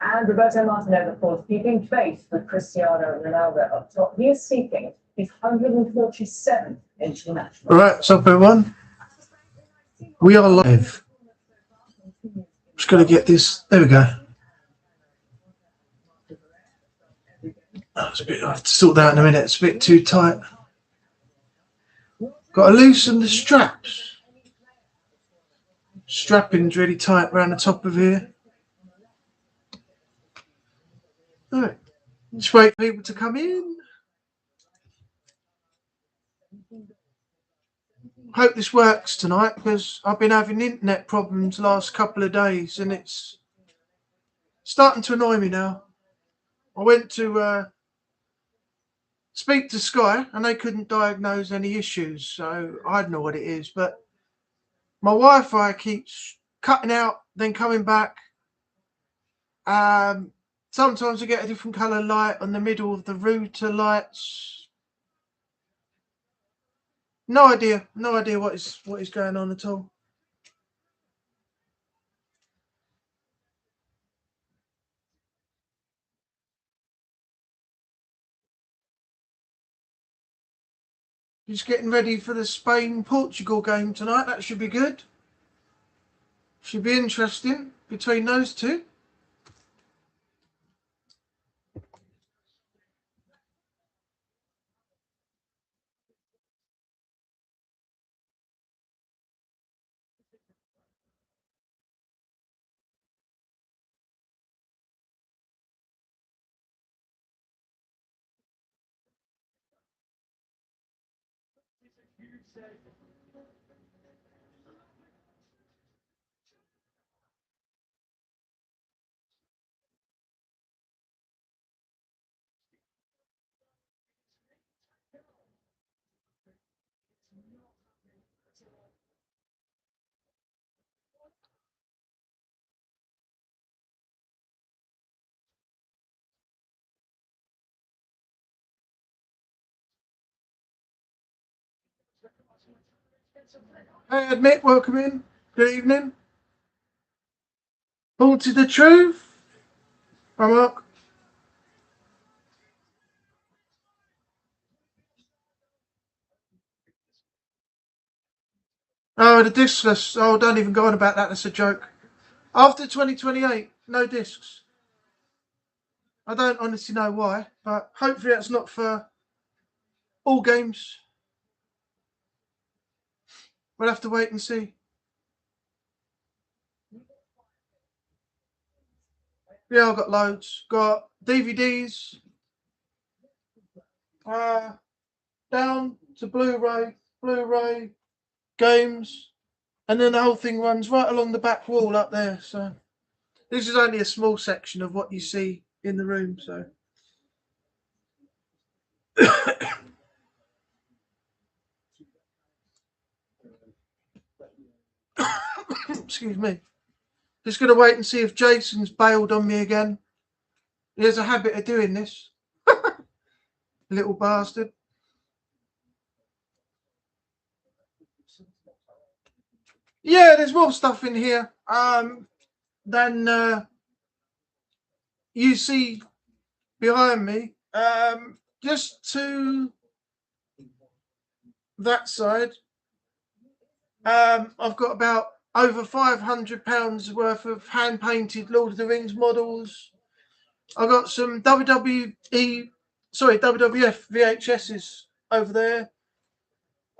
And Roberto Martinez, of course, keeping faith with Cristiano Ronaldo up top. He is seeking his 147th international. All right, so everyone, we are live. Just got to get this. There we go. Oh, I have to sort that out in a minute. It's a bit too tight. Got to loosen the straps. Strapping's really tight around the top of here. All right. Just wait for people to come in. Hope this works tonight because I've been having internet problems the last couple of days and it's starting to annoy me now. I went to speak to Sky and they couldn't diagnose any issues, so I don't know what it is, but my Wi-Fi keeps cutting out, then coming back. Sometimes I get a different colour light on the middle of the router lights. No idea what is going on at all. Just getting ready for the Spain-Portugal game tonight. That should be good. Should be interesting between those two. Hey, Admit, welcome in. Good evening. All to the truth. Hi, Mark. Oh, the discless. Oh, don't even go on about that. That's a joke. After 2028, no discs. I don't honestly know why, but hopefully that's not for all games. We'll have to wait and see. Yeah, I've got loads. Got DVDs. Down to Blu-ray, games, and then the whole thing runs right along the back wall up there. So this is only a small section of what you see in the room. So excuse me. Just gonna wait and see if Jason's bailed on me again. He has a habit of doing this. Little bastard. Yeah, there's more stuff in here than you see behind me. Just to that side, I've got about over £500 worth of hand-painted Lord of the Rings models. I've got some WWF VHSs over there.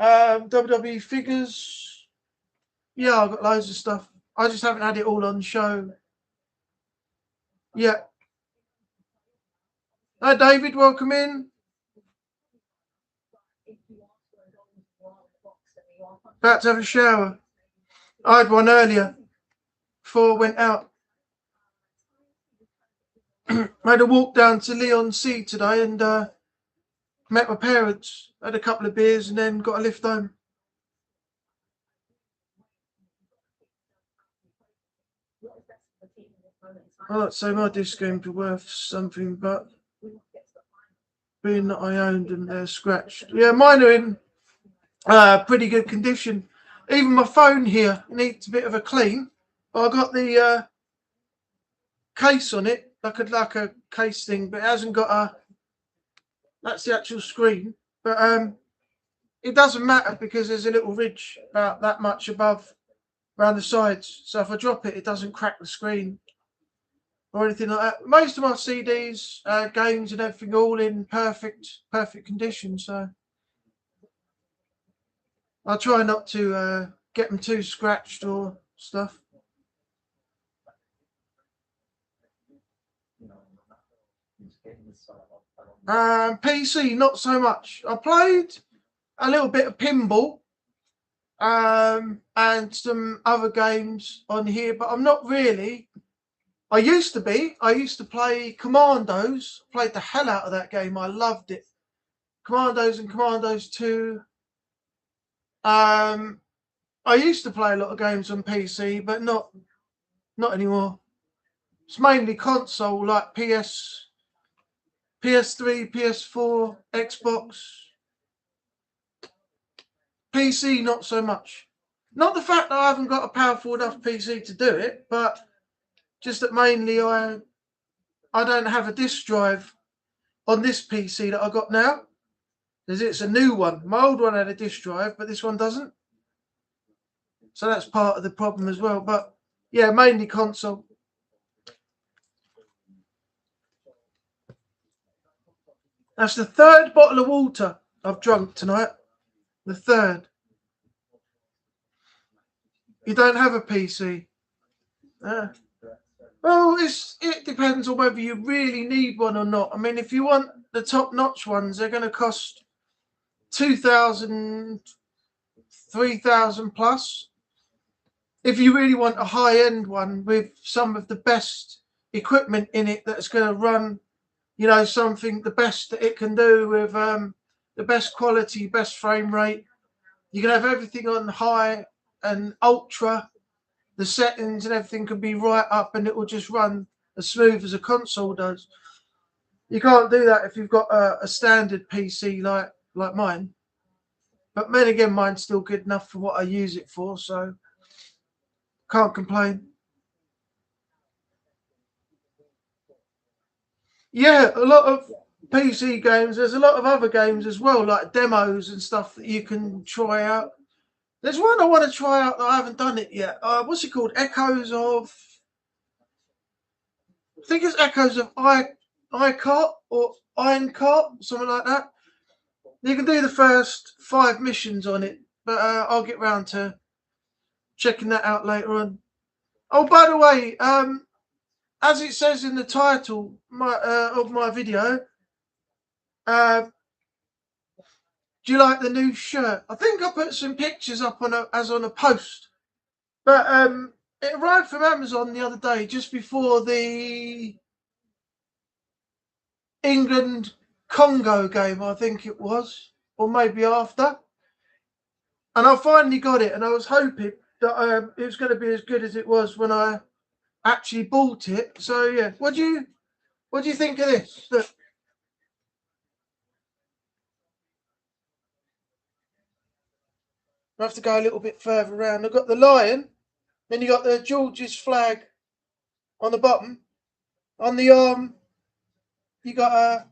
WWE figures. Yeah, I've got loads of stuff. I just haven't had it all on show. Yeah. Hi, David. Welcome in. About to have a shower. I had one earlier before I went out. I had a walk down to Leon Sea today and met my parents. Had a couple of beers and then got a lift home. I'd say my disc games were worth something, but being that I owned them, they're scratched. Yeah, mine are in pretty good condition. Even my phone here needs a bit of a clean. I got the case on it like a case thing, but it hasn't got a. That's the actual screen, but it doesn't matter because there's a little ridge about that much above around the sides. So if I drop it, it doesn't crack the screen or anything like that. Most of my CDs, games and everything, all in perfect condition. So I try not to get them too scratched or stuff. PC, not so much. I played a little bit of pinball and some other games on here, but I'm not really. I used to be. I used to play Commandos. Played the hell out of that game. I loved it. Commandos and Commandos 2. I used to play a lot of games on PC, but not anymore. It's mainly console, like PS3, PS4, Xbox. PC, not so much. Not the fact that I haven't got a powerful enough PC to do it, but just that mainly I don't have a disk drive on this PC that I got now. Because it's a new one. My old one had a disk drive, but this one doesn't. So that's part of the problem as well. But yeah, mainly console. That's the third bottle of water I've drunk tonight. The third. You don't have a PC? Well, it depends on whether you really need one or not. I mean, if you want the top-notch ones, they're going to cost 2,000, 3,000 plus. If you really want a high-end one with some of the best equipment in it that's going to run, something the best that it can do with the best quality, best frame rate. You can have everything on high and ultra. The settings and everything can be right up and it will just run as smooth as a console does. You can't do that if you've got a standard PC like mine. But then again, mine's still good enough for what I use it for, so can't complain. Yeah, a lot of PC games. There's a lot of other games as well, like demos and stuff that you can try out. There's one I want to try out that I haven't done it yet. What's it called? Echoes of... I think it's Echoes of Icart or Ironcart, something like that. You can do the first 5 missions on it, but I'll get round to checking that out later on. Oh, by the way, as it says in the title of my video, do you like the new shirt? I think I put some pictures up on a post, but it arrived from Amazon the other day, just before the England Congo game, I think it was, or maybe after. And I finally got it, and I was hoping that it was going to be as good as it was when I actually bought it. So yeah, what do you think of this? Look. I have to go a little bit further around. I've got the lion, then you got the George's flag on the bottom. On the arm, you got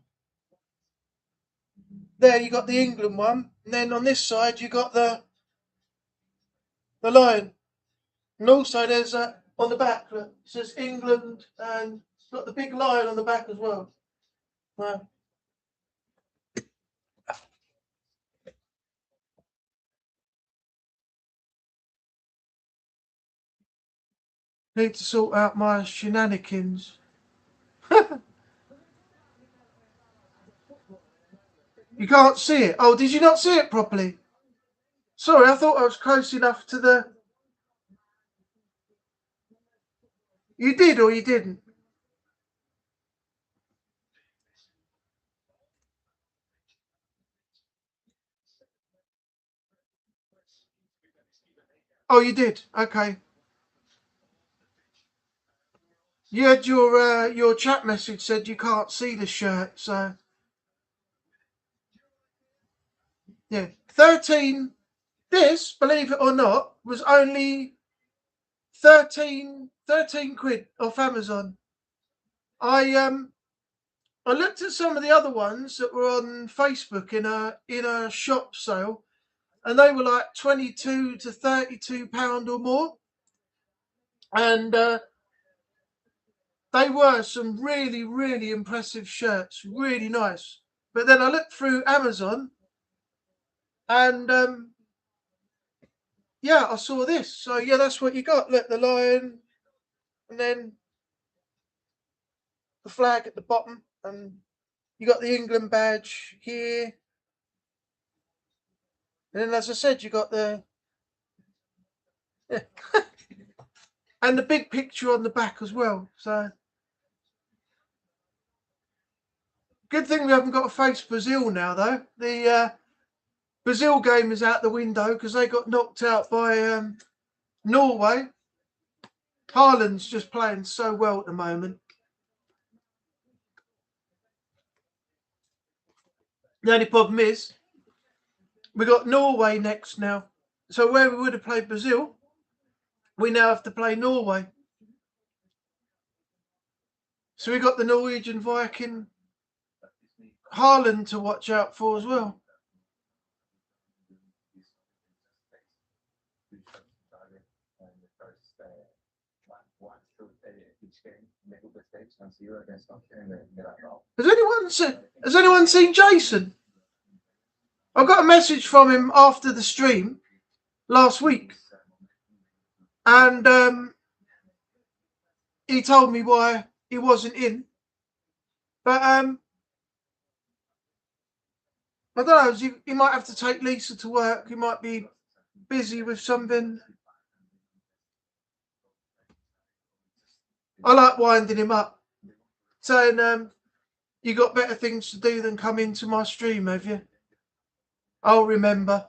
there you got the England one, and then on this side you got the lion, and also there's on the back look, it says England, and it's got the big lion on the back as well. Need to sort out my shenanigans. You can't see it. Oh, did you not see it properly? Sorry, I thought I was close enough to the... You did or you didn't? Oh, you did? Okay. You had your chat message said you can't see the shirt, so... Yeah. 13... This, believe it or not, was only 13 quid off Amazon. I looked at some of the other ones that were on Facebook in a shop sale, and they were like £22 to £32 or more, and they were some really, really impressive shirts, really nice. But then I looked through Amazon, and yeah, I saw this. So yeah, that's what you got. Look, the lion, and then the flag at the bottom, and you got the England badge here. And then, as I said, you got the and the big picture on the back as well. So good thing we haven't got to face Brazil now, though. The Brazil game is out the window because they got knocked out by Norway. Haaland's just playing so well at the moment. The only problem is we got Norway next now. So where we would have played Brazil, we now have to play Norway. So we got the Norwegian Viking Haaland to watch out for as well. Has anyone seen Jason? I got a message from him after the stream last week, and he told me why he wasn't in. But I don't know. He might have to take Lisa to work. He might be busy with something. I like winding him up, saying, "You got better things to do than come into my stream, have you?" I'll remember.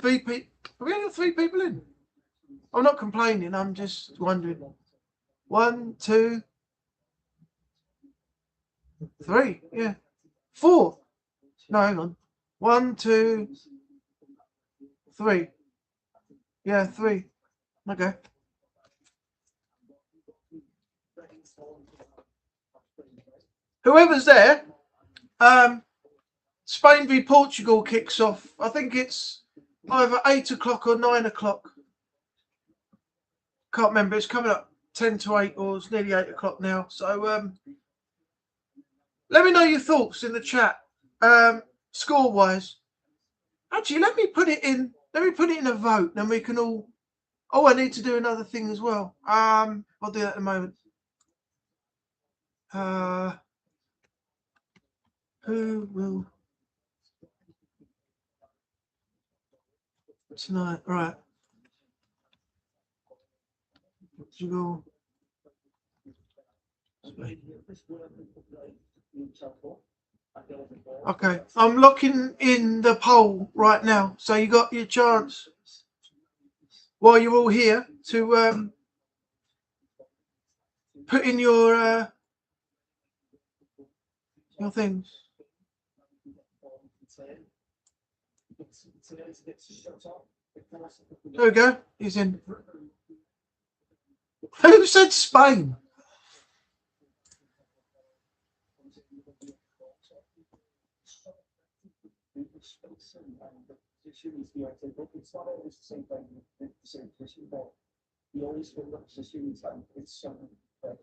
Three people. We only got 3 people in. I'm not complaining. I'm just wondering. 1, 2, 3. Yeah. 4. No, hang on. 1, 2, 3. Yeah, 3. Okay. Whoever's there, Spain v Portugal kicks off. I think it's either 8 o'clock or 9 o'clock. Can't remember. It's coming up 10 to 8, or it's nearly 8 o'clock now. So let me know your thoughts in the chat, score wise. Actually, let me put it in a vote, then we can all. Oh, I need to do another thing as well. I'll do that in a moment. Who will tonight? Right. Portugal. Okay, I'm locking in the poll right now, so you got your chance while you're all here to put in your things. There we go. He's in. Who said Spain?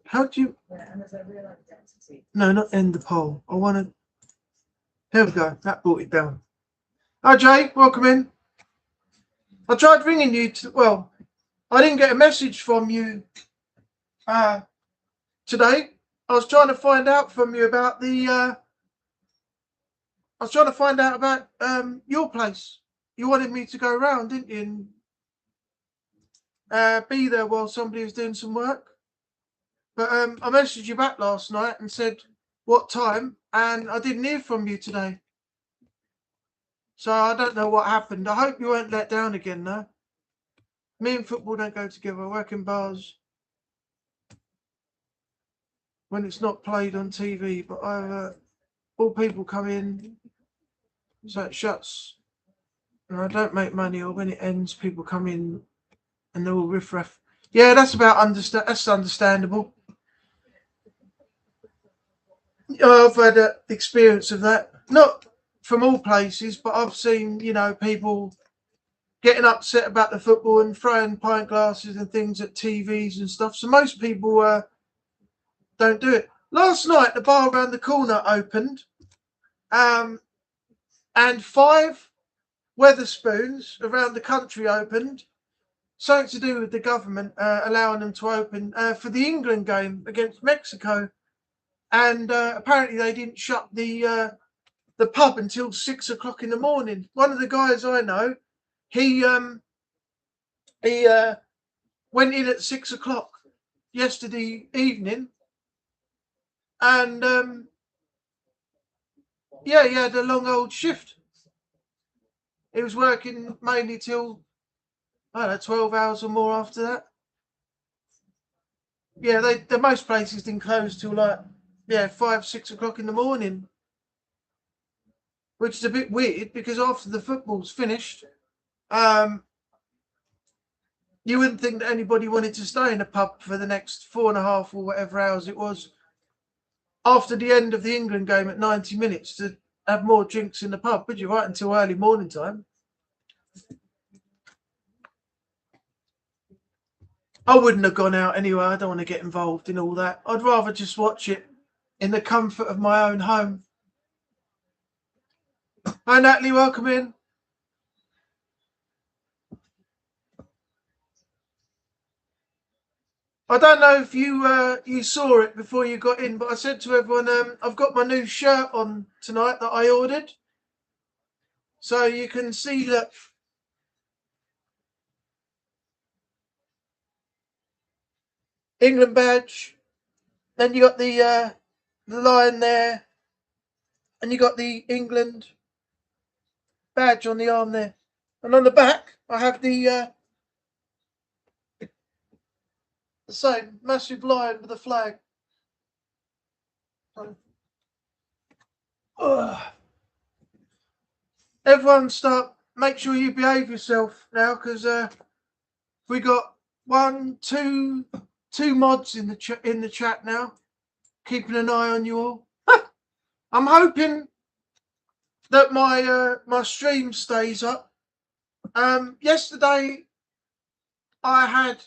How do you? No, not end the poll. I want to. Here we go. That brought it down. Hi, Jay. Welcome in. I tried ringing you. Well, I didn't get a message from you today. I was trying to find out from you about the. I was trying to find out about your place. You wanted me to go around, didn't you? And be there while somebody was doing some work. But I messaged you back last night and said what time, and I didn't hear from you today. So I don't know what happened. I hope you weren't let down again, though. Me and football don't go together. I work in bars when it's not played on TV, but all people come in, so it shuts. And I don't make money, or when it ends, people come in and they're all riffraff. Yeah, that's that's understandable. I've had an experience of that. Not from all places, but I've seen, people getting upset about the football and throwing pint glasses and things at TVs and stuff. So most people don't do it. Last night, the bar around the corner opened, and 5 Weatherspoons around the country opened. Something to do with the government allowing them to open for the England game against Mexico. And apparently they didn't shut the pub until 6 o'clock in the morning. One of the guys I know, he went in at 6 o'clock yesterday evening, and he had a long old shift. He was working mainly till, I don't know, 12 hours or more after that. Yeah, the most places didn't close till 5, 6 o'clock in the morning, which is a bit weird because after the football's finished, you wouldn't think that anybody wanted to stay in a pub for the next 4.5 or whatever hours it was after the end of the England game at 90 minutes to have more drinks in the pub, would you? Right until early morning time. I wouldn't have gone out anyway. I don't want to get involved in all that. I'd rather just watch it in the comfort of my own home. Hi, Natalie. Welcome in. I don't know if you saw it before you got in, but I said to everyone, I've got my new shirt on tonight that I ordered. So you can see that England badge. Then you got the line there, and you got the England badge on the arm there, and on the back I have the same massive lion with a flag. Everyone, make sure you behave yourself now, because we got two mods in the chat now, keeping an eye on you all. I'm hoping that my stream stays up. Yesterday I had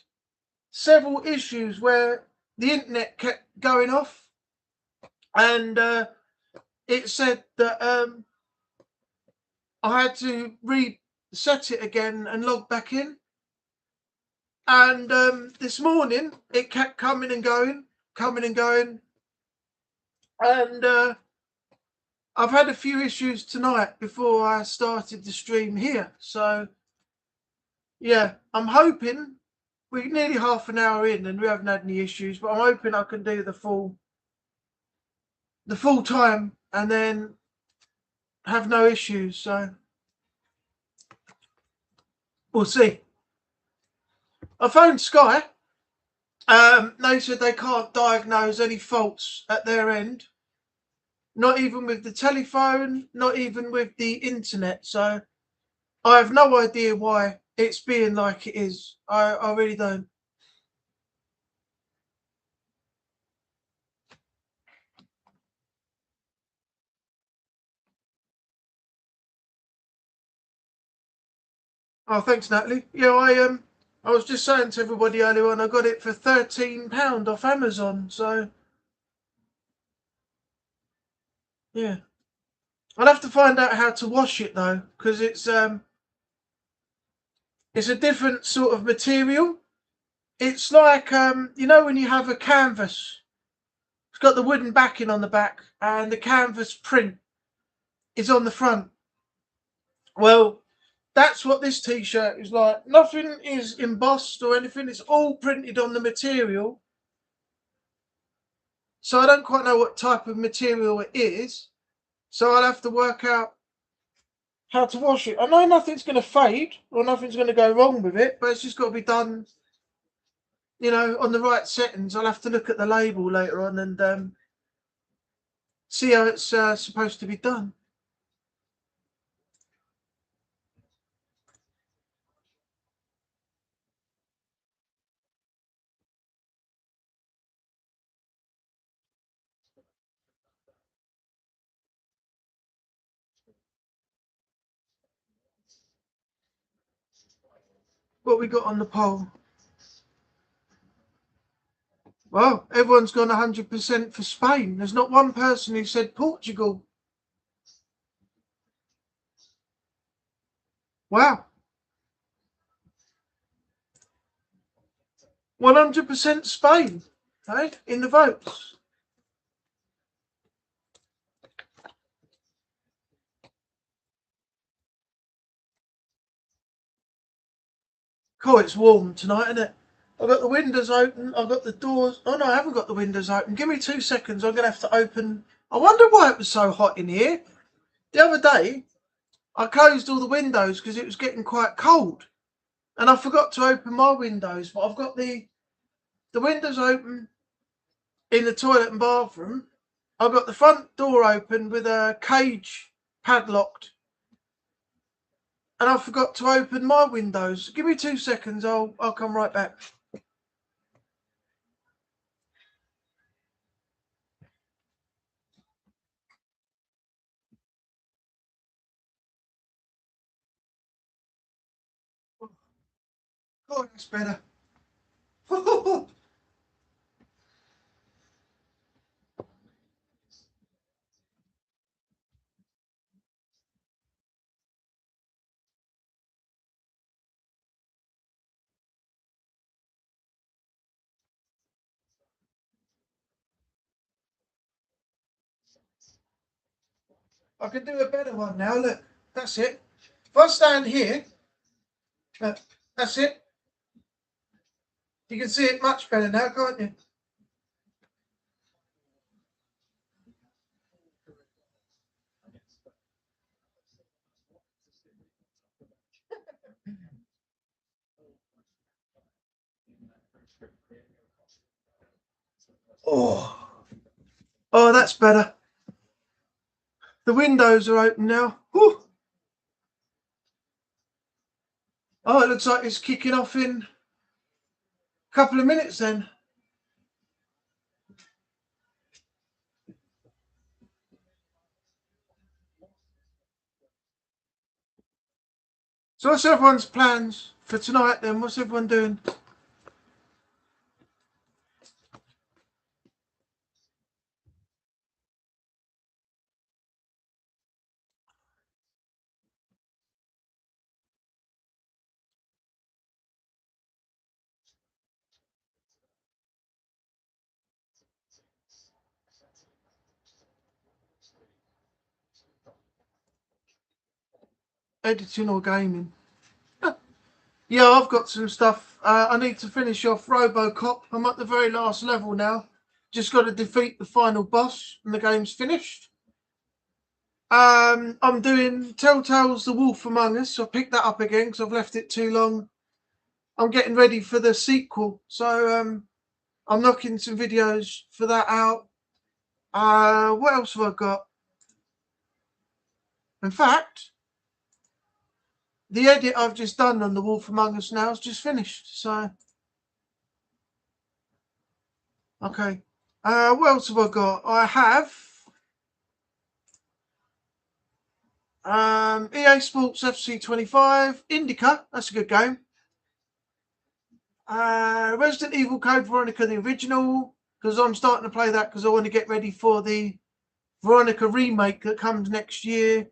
several issues where the internet kept going off, and it said that I had to reset it again and log back in. And this morning it kept coming and going, and I've had a few issues tonight before I started the stream here. So yeah, I'm hoping we're nearly half an hour in and we haven't had any issues, but I'm hoping I can do the full time and then have no issues. So we'll see. I phoned Sky. They said they can't diagnose any faults at their end, not even with the telephone, not even with the internet. So I have no idea why it's being like it is. I really don't. Oh, thanks, Natalie. Yeah, I was just saying to everybody earlier on, I got it for £13 off Amazon. So yeah, I'll have to find out how to wash it though, because it's a different sort of material. It's like when you have a canvas, it's got the wooden backing on the back, and the canvas print is on the front. Well, that's what this t-shirt is like. Nothing is embossed or anything. It's all printed on the material. So I don't quite know what type of material it is. So I'll have to work out how to wash it. I know nothing's going to fade or nothing's going to go wrong with it, but it's just got to be done, on the right settings. I'll have to look at the label later on and see how it's supposed to be done. What we got on the poll? Well, everyone's gone 100% for Spain. There's not one person who said Portugal. Wow. 100% Spain, eh, in the votes. Cool, it's warm tonight, isn't it? I've got the windows open. I've got the doors. Oh, no, I haven't got the windows open. Give me 2 seconds. I'm going to have to open. I wonder why it was so hot in here. The other day, I closed all the windows because it was getting quite cold. And I forgot to open my windows. But I've got the windows open in the toilet and bathroom. I've got the front door open with a cage padlocked. And I forgot to open my windows. Give me 2 seconds. I'll come right back. Oh, that's better. I can do a better one now. Look, that's it. If I stand here, that's it. You can see it much better now, can't you? Oh, oh, that's better. The windows are open now. Whew. Oh, it looks like it's kicking off in a couple of minutes then. So what's everyone's plans for tonight then? What's everyone doing? Editing or gaming? Yeah, I've got some stuff. I need to finish off RoboCop. I'm at the very last level now. Just got to defeat the final boss and the game's finished. I'm doing Telltale's The Wolf Among Us. I picked that up again because I've left it too long. I'm getting ready for the sequel. So I'm knocking some videos for that out. What else have I got? In fact, the edit I've just done on The Wolf Among Us now is just finished. So, okay. What else have I got? I have EA Sports FC 25, Indica, that's a good game. Resident Evil Code Veronica, the original, because I'm starting to play that because I want to get ready for the Veronica remake that comes next year.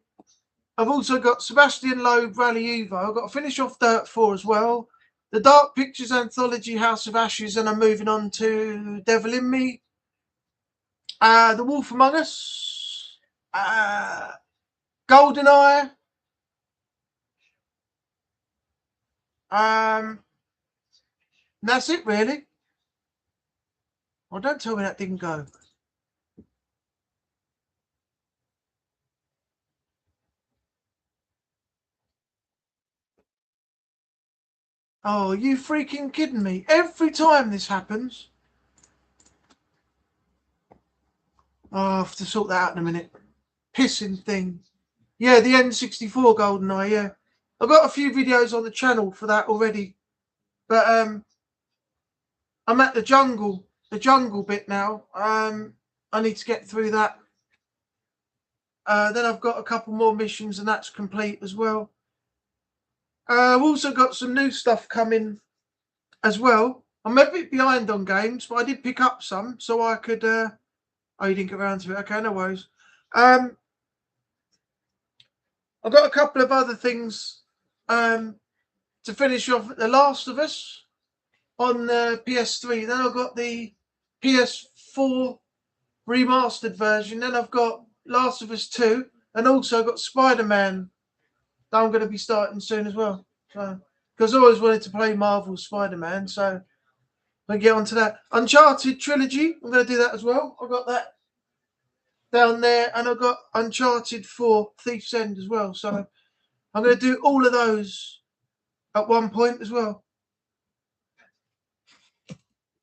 I've also got Sebastian Loeb Rally Evo. I've got to finish off Dirt 4 as well. The Dark Pictures Anthology House of Ashes, and I'm moving on to Devil in Me. The Wolf Among Us. GoldenEye. That's it, really. Well, don't tell me that didn't go. Oh, are you freaking kidding me? Every time this happens. Oh, I'll have to sort that out in a minute. Pissing thing. Yeah, the N64 GoldenEye, yeah. I've got a few videos on the channel for that already. But I'm at the jungle bit now. I need to get through that. Then I've got a couple more missions and that's complete as well. I've also got some new stuff coming as well. I'm a bit behind on games, but I did pick up some so I could. Oh, you didn't get around to it. Okay, no worries. I've got a couple of other things to finish off. The Last of Us on the PS3. Then I've got the PS4 remastered version. Then I've got Last of Us 2, and also got Spider-Man that I'm going to be starting soon as well. So, because I always wanted to play Marvel Spider-Man, so I get onto that. Uncharted trilogy, I'm going to do that as well. I've got that down there, and I've got Uncharted 4 Thief's End as well. So I'm going to do all of those at one point as well.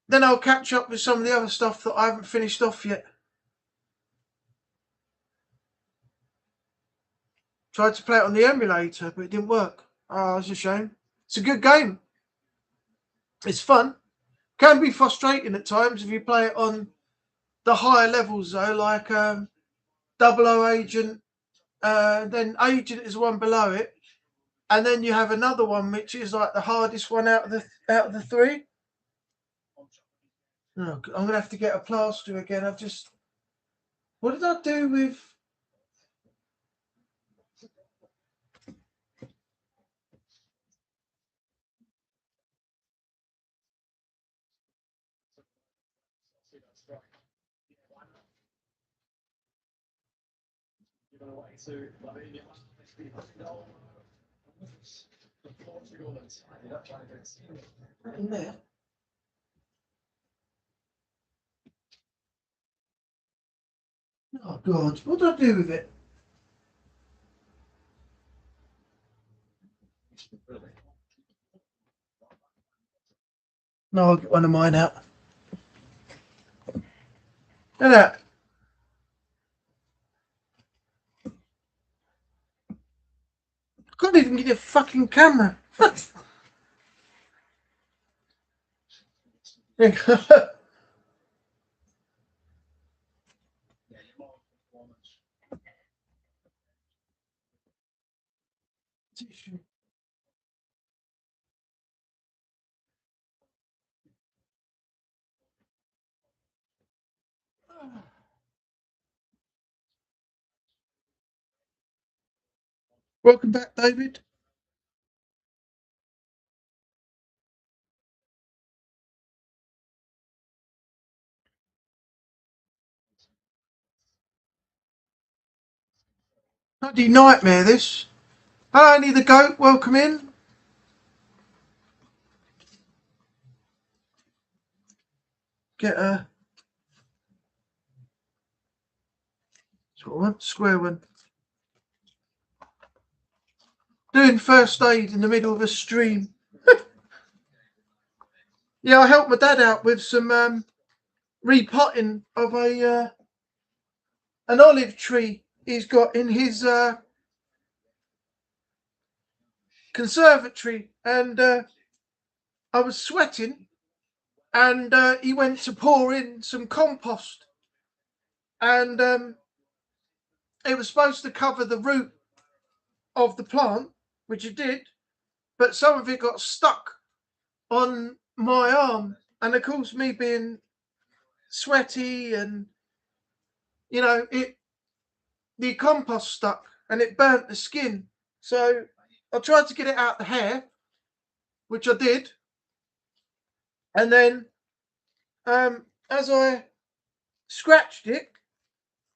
Then I'll catch up with some of the other stuff that I haven't finished off yet. Tried to play it on the emulator, but it didn't work. Oh, it's a shame. It's a good game. It's fun. Can be frustrating at times if you play it on the higher levels, though, like 00 Agent. Then Agent is one below it, and then you have another one which is like the hardest one out of the three. Oh, I'm gonna have to get a plaster again. What did I do with? In there. Oh God, what did I do with it? No, I'll get one of mine out. Look at that. I can't even get a fucking camera. Welcome back, David. Bloody nightmare, this. Hello, Annie the Goat. Welcome in. Get a square one. Doing first aid in the middle of a stream. Yeah, I helped my dad out with some repotting of an olive tree he's got in his conservatory, and I was sweating, and he went to pour in some compost, and it was supposed to cover the root of the plant, which it did, but some of it got stuck on my arm, and of course, me being sweaty, and the compost stuck, and it burnt the skin. So I tried to get it out the hair, which I did, and then as I scratched it,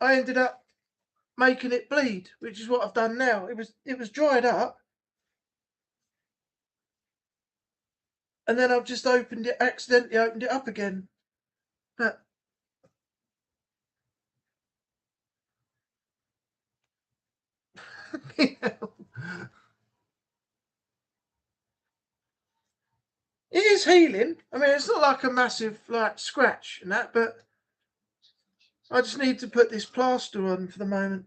I ended up making it bleed, which is what I've done now. It was dried up, and then I've just accidentally opened it up again. But it is healing. I mean, it's not like a massive scratch and that, but I just need to put this plaster on for the moment.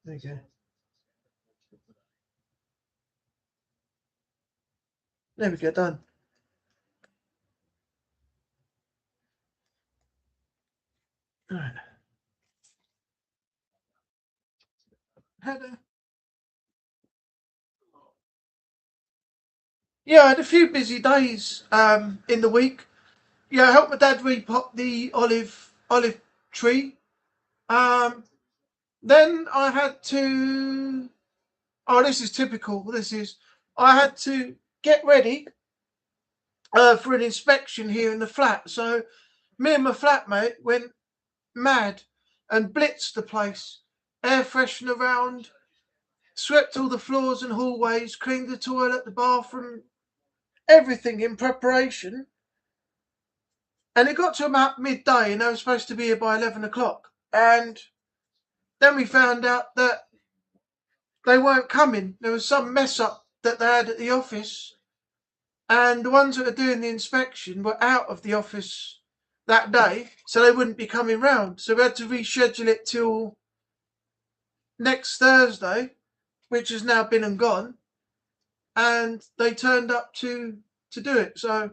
There you go. There we go, done. All right. Had a Yeah, I had a few busy days in the week. Yeah, I helped my dad repot the olive tree. Um, then I had to. Oh, this is typical. I had to get ready for an inspection here in the flat. So me and my flatmate went mad and blitzed the place. Air freshened around, swept all the floors and hallways, cleaned the toilet, the bathroom, everything in preparation. And it got to about midday, and they were supposed to be here by 11 o'clock. And then we found out that they weren't coming. There was some mess up that they had at the office, and the ones that are doing the inspection were out of the office that day, so they wouldn't be coming round. So we had to reschedule it till next Thursday, which has now been and gone. And they turned up to do it. So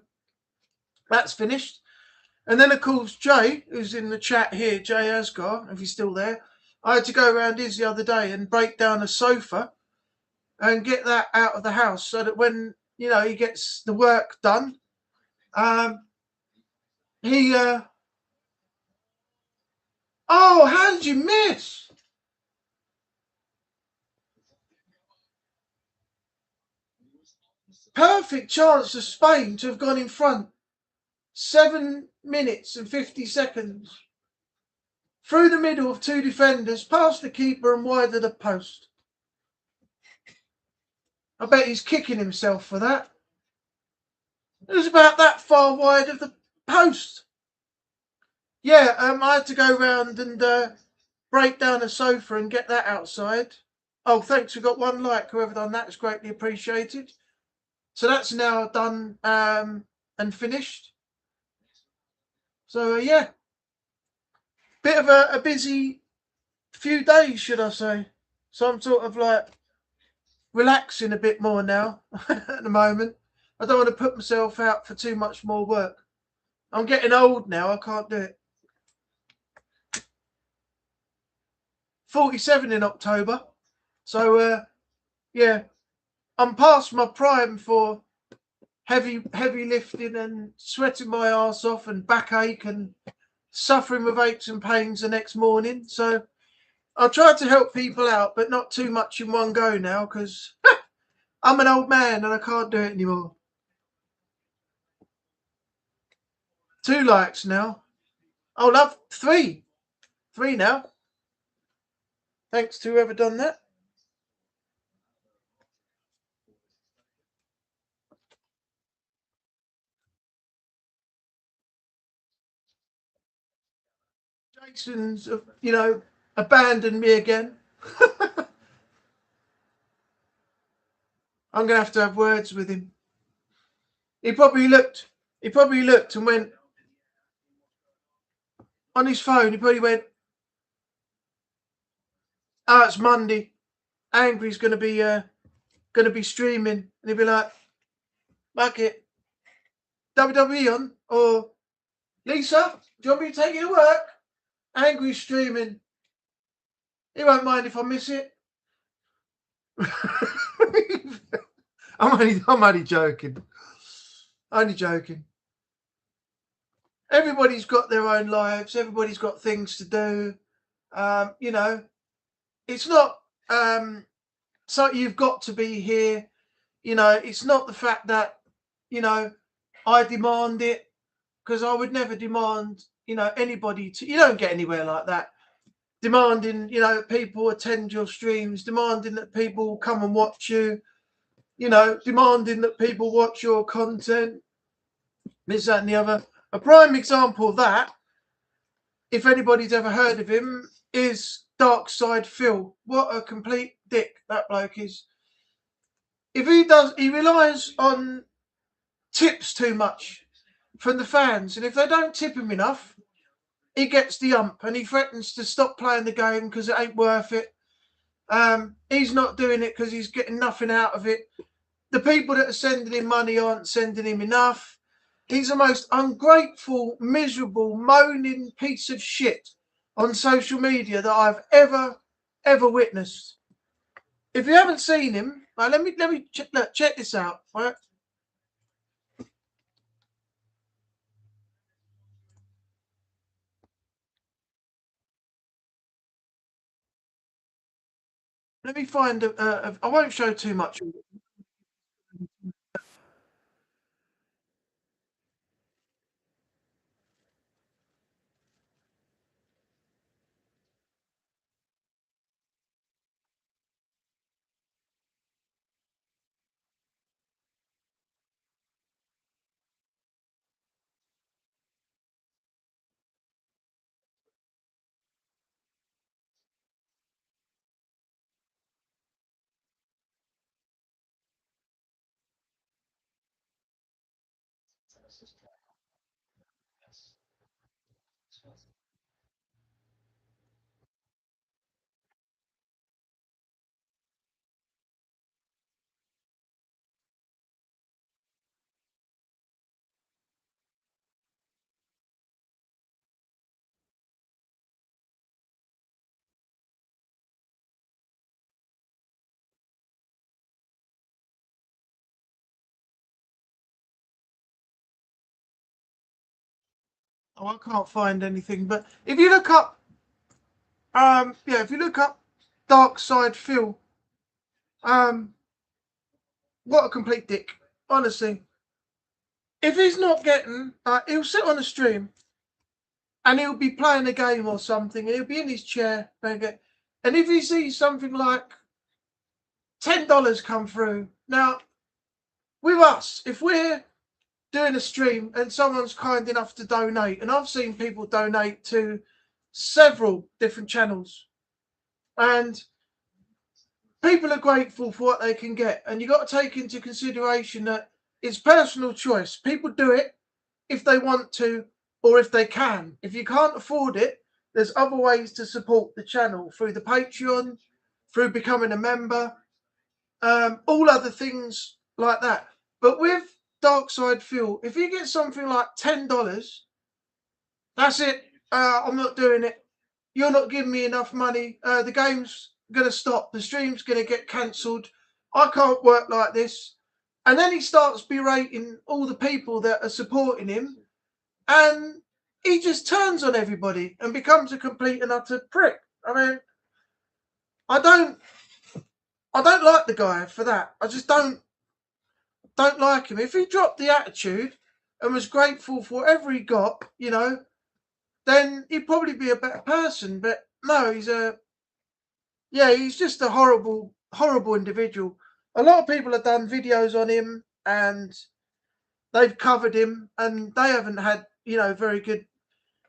that's finished. And then, of course, Jay, who's in the chat here, Jay Asgar, if he's still there, I had to go around his the other day and break down a sofa and get that out of the house so that when, he gets the work done, he, oh, how did you miss? Perfect chance for Spain to have gone in front. 7 minutes and 50 seconds. Through the middle of two defenders, past the keeper and wide of the post. I bet he's kicking himself for that. It was about that far wide of the post. Yeah, I had to go round and break down a sofa and get that outside. Oh, thanks. We've got one like. Whoever done that is greatly appreciated. So that's now done and finished. So, yeah. Bit of a busy few days, should I say. So I'm sort of like relaxing a bit more now at the moment. I don't want to put myself out for too much more work. I'm getting old now. I can't do it. 47 in October. So, yeah, I'm past my prime for heavy lifting and sweating my arse off and backache and suffering with aches and pains the next morning. So I'll try to help people out, but not too much in one go now because I'm an old man and I can't do it anymore. 2 likes now. Oh, love, 3. 3 now. Thanks to whoever done that. Jason's, abandoned me again. I'm going to have words with him. He probably looked and went on his phone. He probably went, "Oh, it's Monday. Angry's going to be streaming," and he'd be like, "Fuck it, WWE on or Lisa, do you want me to take you to work? Angry's streaming. He won't mind if I miss it." I'm only joking. Only joking. Everybody's got their own lives. Everybody's got things to do. It's not so you've got to be here. It's not the fact that, I demand it, because I would never demand, anybody to, you don't get anywhere like that. Demanding, people attend your streams, demanding that people come and watch you, demanding that people watch your content, this, that, and the other. A prime example of that, if anybody's ever heard of him, is Dark Side Phil. What a complete dick that bloke is. If he relies on tips too much from the fans, and if they don't tip him enough, he gets the ump and he threatens to stop playing the game because it ain't worth it. He's not doing it because he's getting nothing out of it. The people that are sending him money aren't sending him enough. He's the most ungrateful, miserable, moaning piece of shit on social media that I've ever witnessed. If you haven't seen him, let me check this out. Right? Let me find I won't show too much. Oh, I can't find anything. But if you look up, if you look up Dark Side Phil, what a complete dick, honestly. If he's not getting, he'll sit on a stream and he'll be playing a game or something, and he'll be in his chair, and if he sees something like $10 come through, now with us, if we're doing a stream and someone's kind enough to donate, and I've seen people donate to several different channels, and people are grateful for what they can get, and you've got to take into consideration that it's personal choice. People do it if they want to or if they can. If you can't afford it, there's other ways to support the channel through the Patreon, through becoming a member, all other things like that. But with Dark Side Fuel, if you get something like $10, that's it. I'm not doing it. You're not giving me enough money. The game's going to stop. The stream's going to get cancelled. I can't work like this. And then he starts berating all the people that are supporting him. And he just turns on everybody and becomes a complete and utter prick. I mean, I don't like the guy for that. I just don't like him. If he dropped the attitude and was grateful for whatever he got, then he'd probably be a better person. But no, he's just a horrible, horrible individual. A lot of people have done videos on him and they've covered him, and they haven't had, very good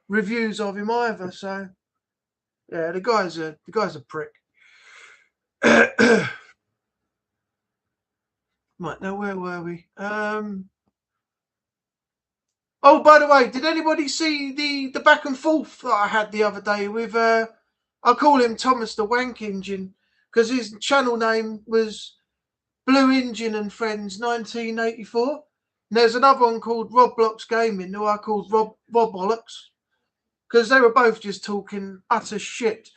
reviews of him either. So yeah, the guy's a prick. Right, now where were we? Oh, by the way, did anybody see the back and forth that I had the other day with I call him Thomas the Wank Engine because his channel name was Blue Engine and Friends 1984. And there's another one called Roblox Gaming who I called Rob Bollocks because they were both just talking utter shit.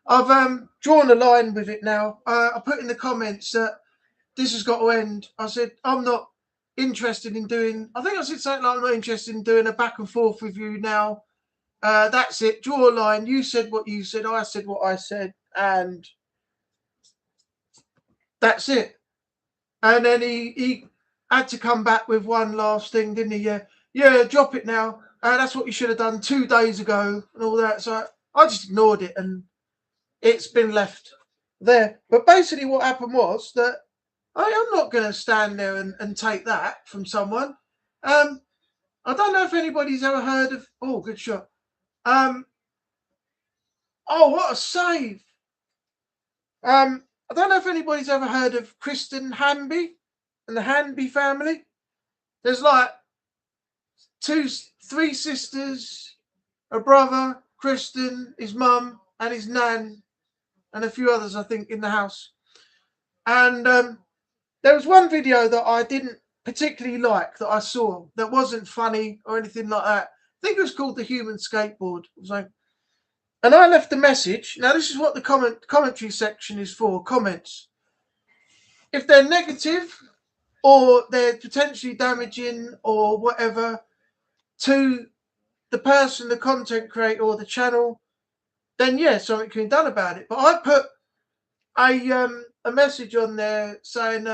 I've drawn a line with it now. I put in the comments that this has got to end. I said, I'm not interested in doing, I think I said something like, I'm not interested in doing a back and forth with you now. That's it. Draw a line. You said what you said. I said what I said. And that's it. And then he had to come back with one last thing, didn't he? Yeah, drop it now. That's what you should have done 2 days ago and all that. So I just ignored it and it's been left there. But basically what happened was that I'm not going to stand there and take that from someone. I don't know if anybody's ever heard of... Oh, good shot. Oh, what a save. I don't know if anybody's ever heard of Kristen Hanby and the Hanby family. There's like 3 sisters, a brother, Kristen, his mum, and his nan, and a few others, I think, in the house. And there was one video that I didn't particularly like that I saw that wasn't funny or anything like that. I think it was called The Human Skateboard. And I left a message. Now, this is what the commentary section is for, comments. If they're negative or they're potentially damaging or whatever to the person, the content creator or the channel, then yeah, something can be done about it. But I put a message on there saying,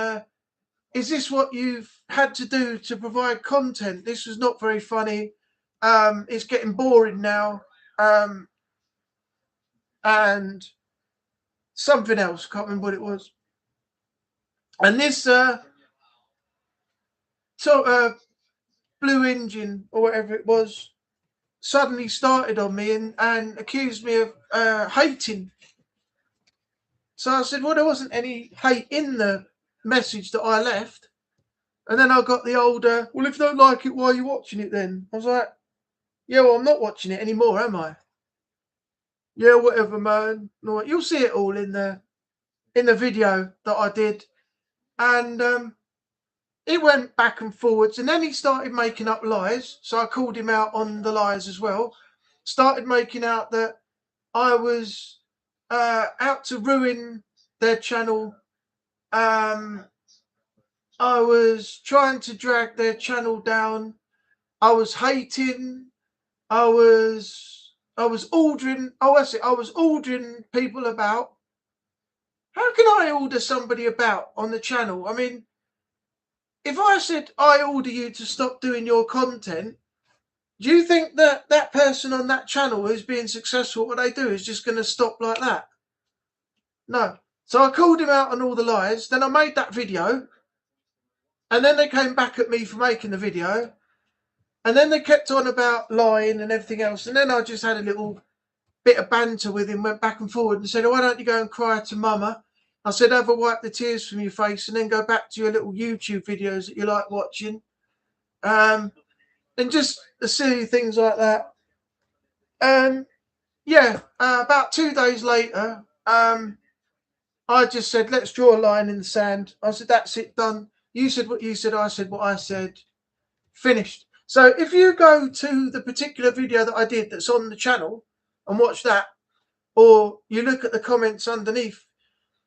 is this what you've had to do to provide content? This was not very funny. It's getting boring now. And something else, can't remember what it was. And this Blue Engine or whatever it was suddenly started on me and accused me of hating. So I said, well, there wasn't any hate in the message that I left. And then I got the old, well, if you don't like it, why are you watching it then? I was like, yeah, well, I'm not watching it anymore, am I? Yeah, whatever, man. No, you'll see it all in the video that I did. And it went back and forwards. And then he started making up lies. So I called him out on the lies as well. Started making out that I was out to ruin their channel. I was trying to drag their channel down. I was hating. I was ordering. Oh, that's it. I was ordering people about. How can I order somebody about on the channel? I mean, if I said I order you to stop doing your content, do you think that that person on that channel who's being successful at what they do is just going to stop like that? No. So I called him out on all the lies. Then I made that video. And then they came back at me for making the video. And then they kept on about lying and everything else. And then I just had a little bit of banter with him, went back and forward and said, oh, why don't you go and cry to mama? I said, have a wipe the tears from your face and then go back to your little YouTube videos that you like watching. And just the silly things like that. Yeah, about 2 days later, I just said, let's draw a line in the sand. I said, that's it, done. You said what you said, I said what I said. Finished. So if you go to the particular video that I did that's on the channel and watch that, or you look at the comments underneath,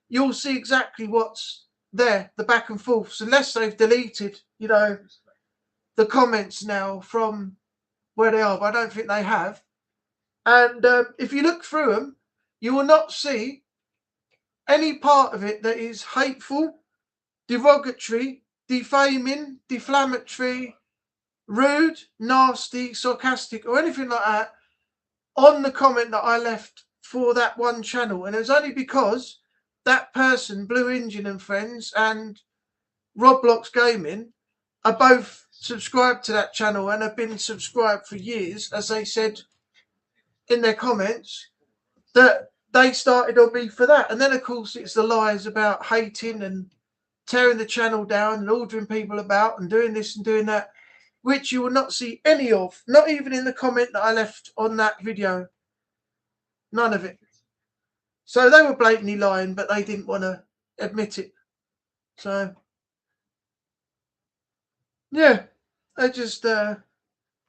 you'll see exactly what's there, the back and forths, unless they've deleted, you know, the comments now from where they are, but I don't think they have. And if you look through them, you will not see any part of it that is hateful, derogatory, defaming, deflammatory, rude, nasty, sarcastic, or anything like that on the comment that I left for that one channel. And it was only because that person, Blue Engine and Friends and Roblox Gaming, are both subscribed to that channel and have been subscribed for years, as they said in their comments, that they started on me for that. And then, of course, it's the lies about hating and tearing the channel down and ordering people about and doing this and doing that, which you will not see any of, not even in the comment that I left on that video. None of it. So they were blatantly lying, but they didn't want to admit it. So, yeah, they just,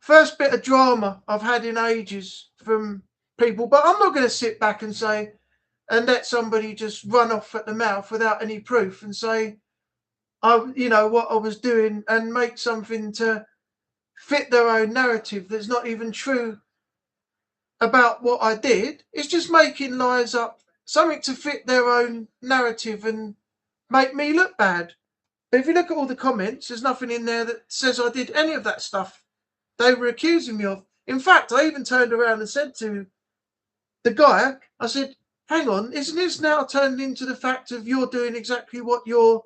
first bit of drama I've had in ages from people. But I'm not going to sit back and say, and let somebody just run off at the mouth without any proof and say, you know, what I was doing and make something to fit their own narrative that's not even true about what I did. It's just making lies up, something to fit their own narrative and make me look bad. But if you look at all the comments, there's nothing in there that says I did any of that stuff they were accusing me of. In fact, I even turned around and said to the guy, I said, hang on, isn't this now turned into the fact of you're doing exactly what you're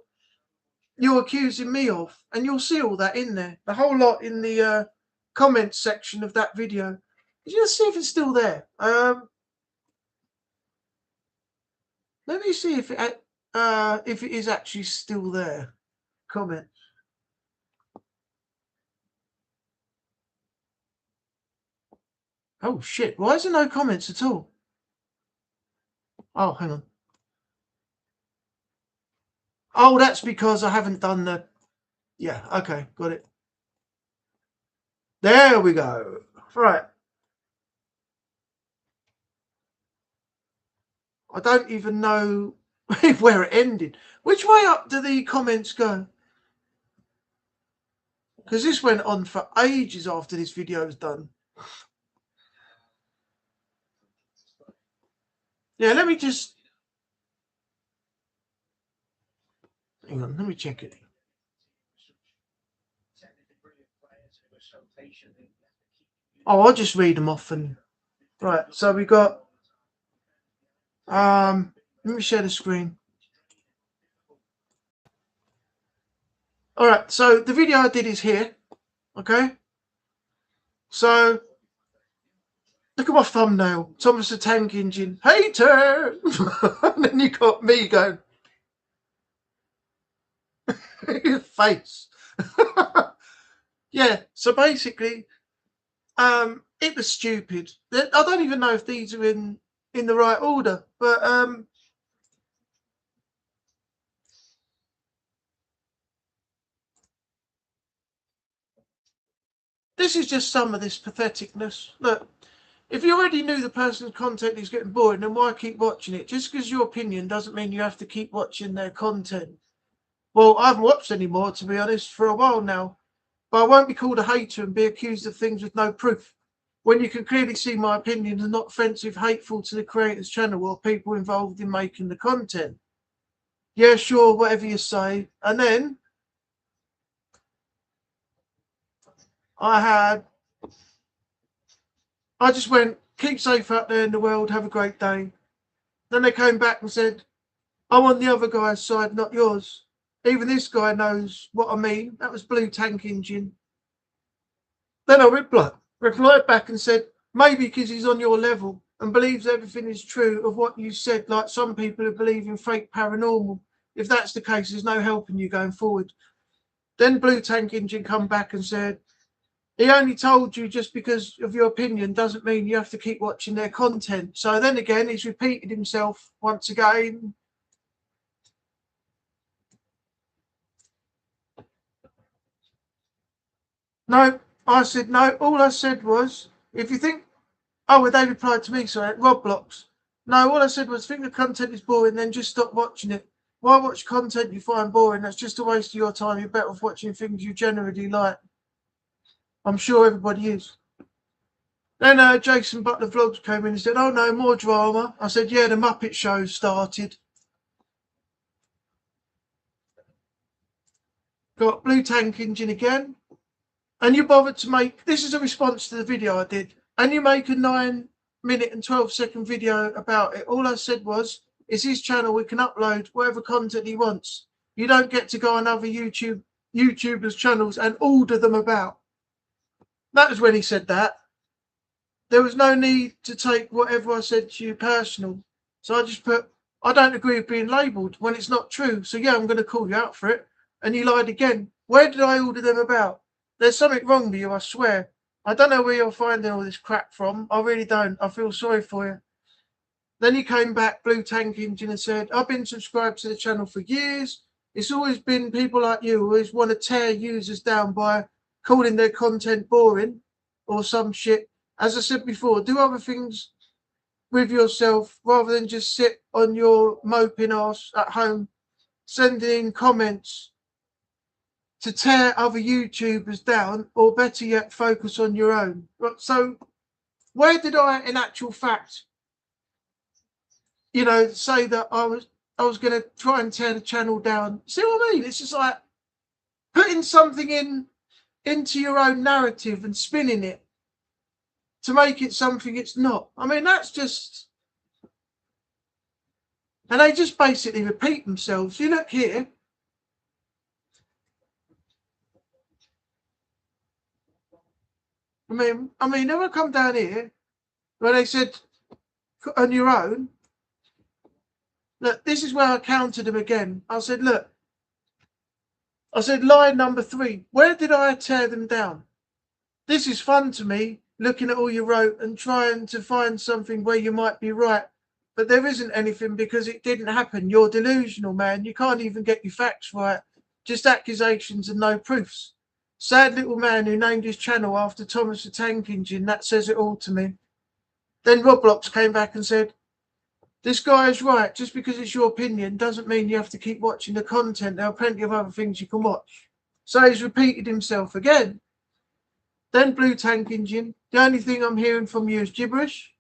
accusing me of? And you'll see all that in there, the whole lot in the comments section of that video. Just see if it's still there. Let me see if it is actually still there. Comments. Oh shit! Why is there no comments at all? Oh, hang on. Oh, that's because I haven't done the. Yeah. Okay. Got it. There we go. Right. I don't even know where it ended. Which way up do the comments go? Because this went on for ages after this video was done. Yeah, let me just Hang on, let me check it. Oh, I'll just read them off and right. So we got let me share the screen. All right, so the video I did is here. Okay. So look at my thumbnail. Thomas the Tank Engine. Hater! And then you got me going. Your face. Yeah, so basically, it was stupid. I don't even know if these are in the right order, but this is just some of this patheticness. Look, if you already knew the person's content is getting boring, then why keep watching it? Just because your opinion doesn't mean you have to keep watching their content. Well, I haven't watched any more, to be honest, for a while now. But I won't be called a hater and be accused of things with no proof, when you can clearly see my opinions are not offensive, hateful to the creator's channel or people involved in making the content. Yeah, sure, whatever you say. And then I just went, keep safe out there in the world, have a great day. Then they came back and said, I'm on the other guy's side, not yours. Even this guy knows what I mean. That was Blue Tank Engine. Then I replied back and said, maybe because he's on your level and believes everything is true of what you said, like some people who believe in fake paranormal. If that's the case, there's no helping you going forward. Then Blue Tank Engine come back and said, he only told you just because of your opinion doesn't mean you have to keep watching their content. So then again, he's repeated himself once again. No, I said no. All I said was, if you think, oh, well, they replied to me, sorry, Roblox. No, all I said was, think the content is boring, then just stop watching it. Why watch content you find boring? That's just a waste of your time. You're better off watching things you generally like. I'm sure everybody is. Then Jason Butler Vlogs came in and said, oh no, more drama. I said, yeah, the Muppet Show started. Got Blue Tank Engine again. And you bothered to make, this is a response to the video I did, and you make a 9-minute and 12-second video about it. All I said was, it's his channel, we can upload whatever content he wants. You don't get to go on other YouTubers' channels and order them about. That was when he said that. There was no need to take whatever I said to you personal. So I just put, I don't agree with being labelled when it's not true. So yeah, I'm going to call you out for it. And you lied again. Where did I order them about? There's something wrong with you, I swear. I don't know where you're finding all this crap from. I really don't. I feel sorry for you. Then he came back, Blue Tank Engine, and said, I've been subscribed to the channel for years. It's always been people like you who always want to tear users down by calling their content boring or some shit. As I said before, do other things with yourself rather than just sit on your moping ass at home, sending in comments to tear other YouTubers down, or better yet, focus on your own. So where did I, in actual fact, say that I was going to try and tear the channel down? See what I mean? It's just like putting something into your own narrative and spinning it to make it something it's not. I mean, that's just... And they just basically repeat themselves. You look here. I mean, then I come down here where they said, on your own. Look, this is where I countered them again. I said, look. I said, line number 3. Where did I tear them down? This is fun to me, looking at all you wrote and trying to find something where you might be right. But there isn't anything because it didn't happen. You're delusional, man. You can't even get your facts right. Just accusations and no proofs. Sad little man who named his channel after Thomas the Tank Engine. That says it all to me. Then Roblox came back and said, this guy is right. Just because it's your opinion doesn't mean you have to keep watching the content. There are plenty of other things you can watch. So he's repeated himself again. Then Blue Tank Engine, the only thing I'm hearing from you is gibberish.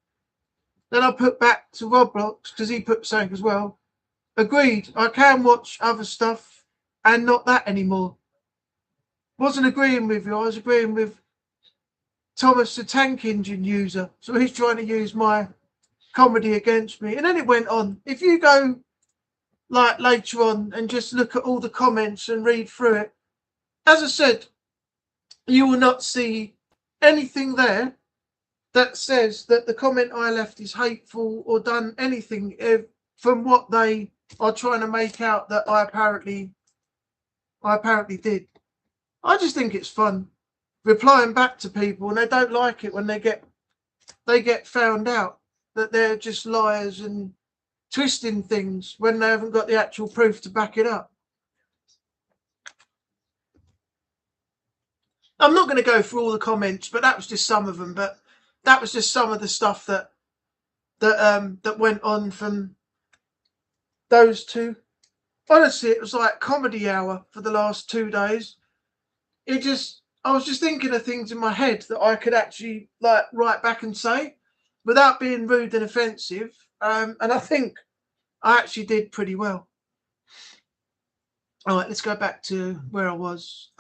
Then I put back to Roblox, because he put something as well. Agreed, I can watch other stuff and not that anymore. Wasn't agreeing with you. I was agreeing with Thomas, the tank engine user. So he's trying to use my comedy against me. And then it went on. If you go like later on and just look at all the comments and read through it, as I said, you will not see anything there that says that the comment I left is hateful or done anything from what they are trying to make out that I apparently did. I just think it's fun replying back to people, and they don't like it when they get found out that they're just liars and twisting things when they haven't got the actual proof to back it up. I'm not going to go through all the comments, but that was just some of them. But that was just some of the stuff that went on from those two. Honestly, it was like comedy hour for the last 2 days. I was just thinking of things in my head that I could actually like write back and say without being rude and offensive. And I think I actually did pretty well. All right, let's go back to where I was.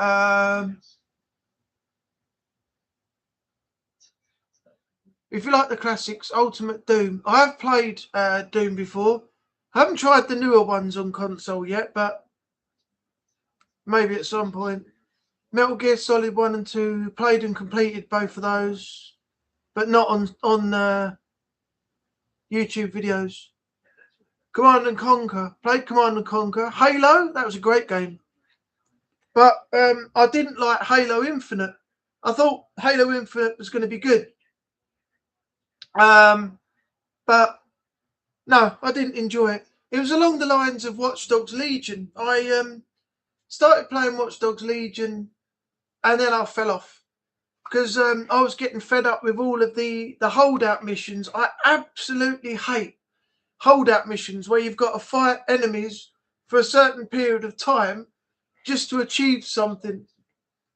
If you like the classics, Ultimate Doom. I have played Doom before. I haven't tried the newer ones on console yet, but maybe at some point. Metal Gear Solid 1 and 2, played and completed both of those, but not on YouTube videos. Command and Conquer, played Command and Conquer. Halo, that was a great game. But I didn't like Halo Infinite. I thought Halo Infinite was going to be good. But no, I didn't enjoy it. It was along the lines of Watch Dogs Legion. I started playing Watch Dogs Legion, and then I fell off because I was getting fed up with all of the holdout missions. I absolutely hate holdout missions where you've got to fight enemies for a certain period of time just to achieve something.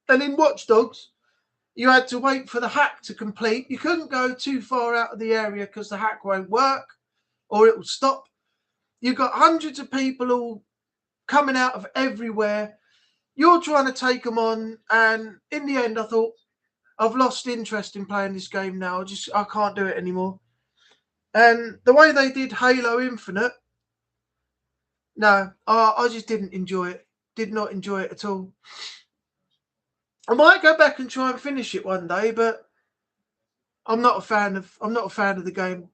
And in Watch Dogs, you had to wait for the hack to complete. You couldn't go too far out of the area because the hack won't work or it will stop. You've got hundreds of people all coming out of everywhere. You're trying to take them on, and in the end, I thought, I've lost interest in playing this game now. I can't do it anymore. And the way they did Halo Infinite, no, I just didn't enjoy it. Did not enjoy it at all. I might go back and try and finish it one day, but I'm not a fan of the game.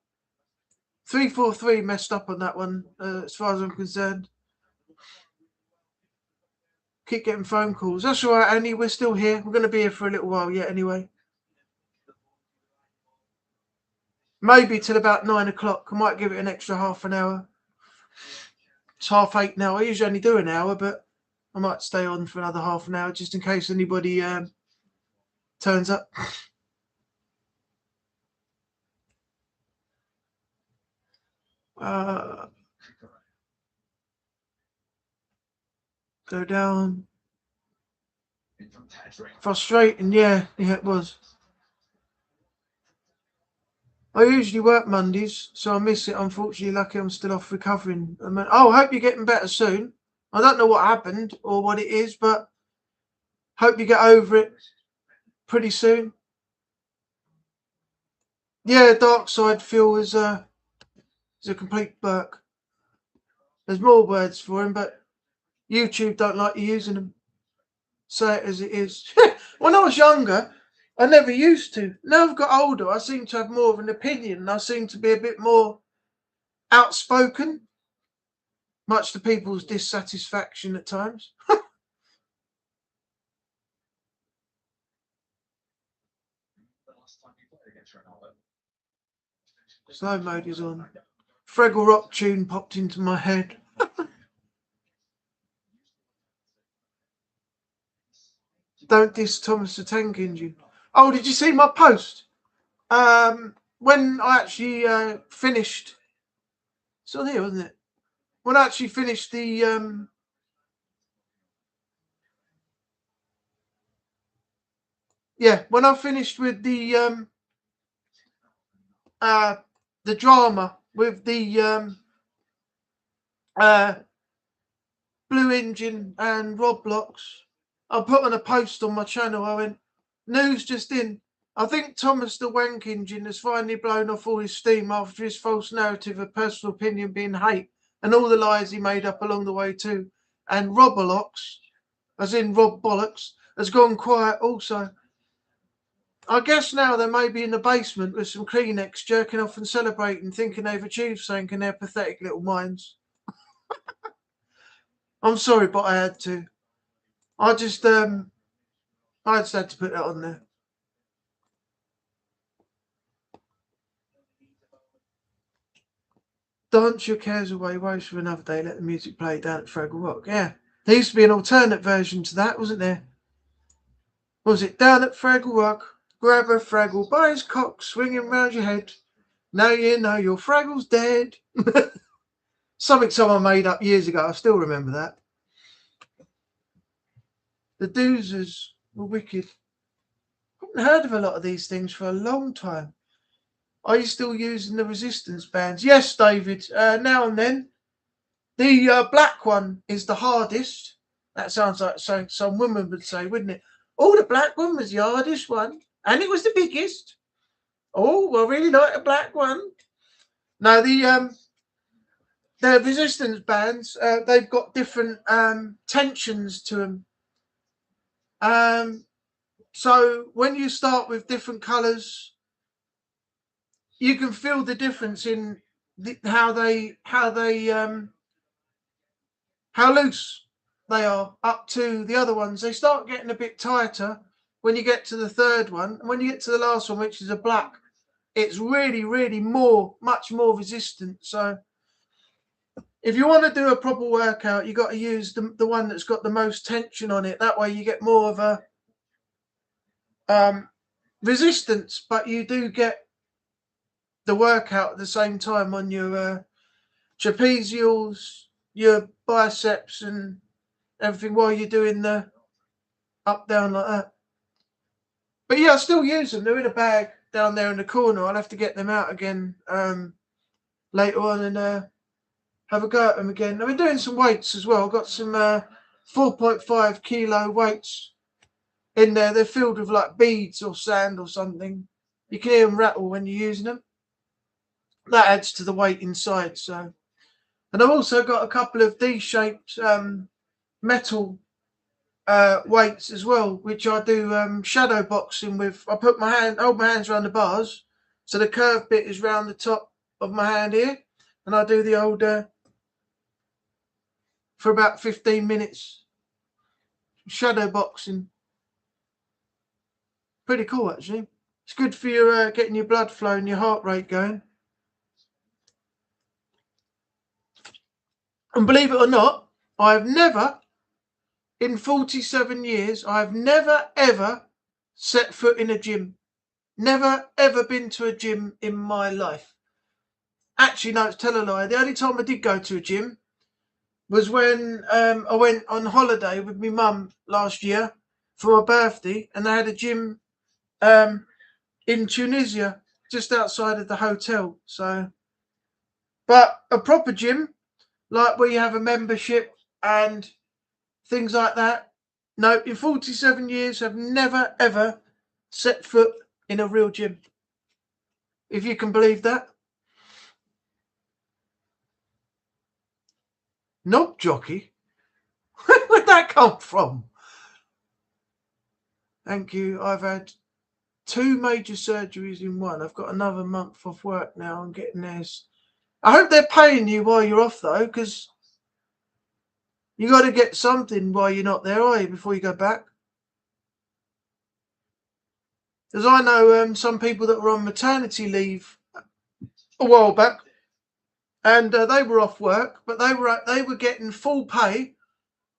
343 messed up on that one, as far as I'm concerned. Keep getting phone calls. That's all right, Annie. We're still here. We're going to be here for a little while yet, anyway. Maybe till about 9 o'clock. I might give it an extra half an hour. It's 8:30 now. I usually only do an hour, but I might stay on for another half an hour just in case anybody turns up. Go down. Frustrating, yeah, it was. I usually work Mondays, so I miss it. Unfortunately, lucky I'm still off recovering. I hope you're getting better soon. I don't know what happened or what it is, but hope you get over it pretty soon. Yeah, Dark Side Phil is a complete burk. There's more words for him, but YouTube don't like you using them. Say it as it is. When I was younger, I never used to. Now I've got older, I seem to have more of an opinion, and I seem to be a bit more outspoken, much to people's dissatisfaction at times. Slow mode is on. Fraggle Rock tune popped into my head. Don't diss Thomas the Tank Engine. Oh, did you see my post? When I actually finished, it's on here, wasn't it? When I actually finished the when I finished with the drama with the Blue Engine and Rob Blocks. I put on a post on my channel. I went, news just in. I think Thomas the Wank Engine has finally blown off all his steam after his false narrative of personal opinion being hate and all the lies he made up along the way too. And Robolocks, as in Rob Bollocks, has gone quiet also. I guess now they may be in the basement with some Kleenex, jerking off and celebrating, thinking they've achieved something in their pathetic little minds. I'm sorry, but I had to. I just had to put that on there. Dance your cares away, worries for another day, let the music play down at Fraggle Rock. Yeah. There used to be an alternate version to that, wasn't there? What was it? Down at Fraggle Rock, grab a Fraggle by his cock, swinging round your head. Now you know your Fraggle's dead. Something someone made up years ago. I still remember that. The Doozers were wicked. I haven't heard of a lot of these things for a long time. Are you still using the resistance bands? Yes, David. Now and then. The black one is the hardest. That sounds like something some woman would say, wouldn't it? Oh, the black one was the hardest one. And it was the biggest. Oh, I really like the black one. No, the resistance bands, they've got different tensions to them. So when you start with different colours, you can feel the difference in how loose they are up to the other ones. They start getting a bit tighter when you get to the third one. And when you get to the last one, which is a black, it's really, really much more resistant. So if you want to do a proper workout, you got to use the one that's got the most tension on it. That way you get more of a resistance, but you do get the workout at the same time on your trapezials, your biceps and everything while you're doing the up down like that. But yeah, I still use them. They're in a bag down there in the corner. I'll have to get them out again later on and have a go at them again. I've been doing some weights as well. I've got some 4.5 kilo weights in there. They're filled with like beads or sand or something. You can hear them rattle when you're using them. That adds to the weight inside. So, and I've also got a couple of D-shaped metal weights as well, which I do shadow boxing with. I hold my hands around the bars, so the curved bit is round the top of my hand here, and I do the old for about 15 minutes shadow boxing. Pretty cool, actually. It's good for your getting your blood flow and your heart rate going. And believe it or not, I've never, in 47 years, I've never ever set foot in a gym. Never ever been to a gym in my life. Actually, no, it's tell a lie. The only time I did go to a gym was when I went on holiday with my mum last year for my birthday, and they had a gym in Tunisia, just outside of the hotel. So, but a proper gym, like where you have a membership and things like that, no, in 47 years, I've never ever set foot in a real gym. If you can believe that. Knob jockey? Where'd that come from? Thank you. I've had 2 major surgeries in one. I've got another month off work now. I'm getting this. I hope they're paying you while you're off, though, because you got to get something while you're not there, are you, before you go back? Because I know some people that were on maternity leave a while back, and they were off work, but they were getting full pay,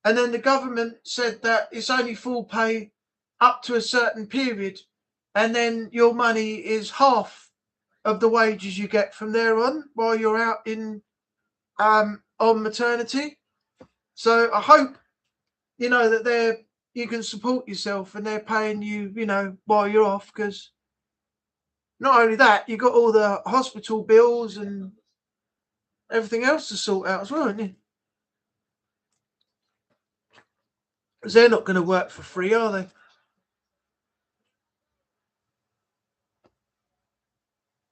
and then the government said that it's only full pay up to a certain period, and then your money is half of the wages you get from there on while you're out in on maternity. So I hope that you can support yourself and they're paying you, while you're off, because not only that, you got all the hospital bills and everything else to sort out as well, haven't you? Because they're not going to work for free, are they?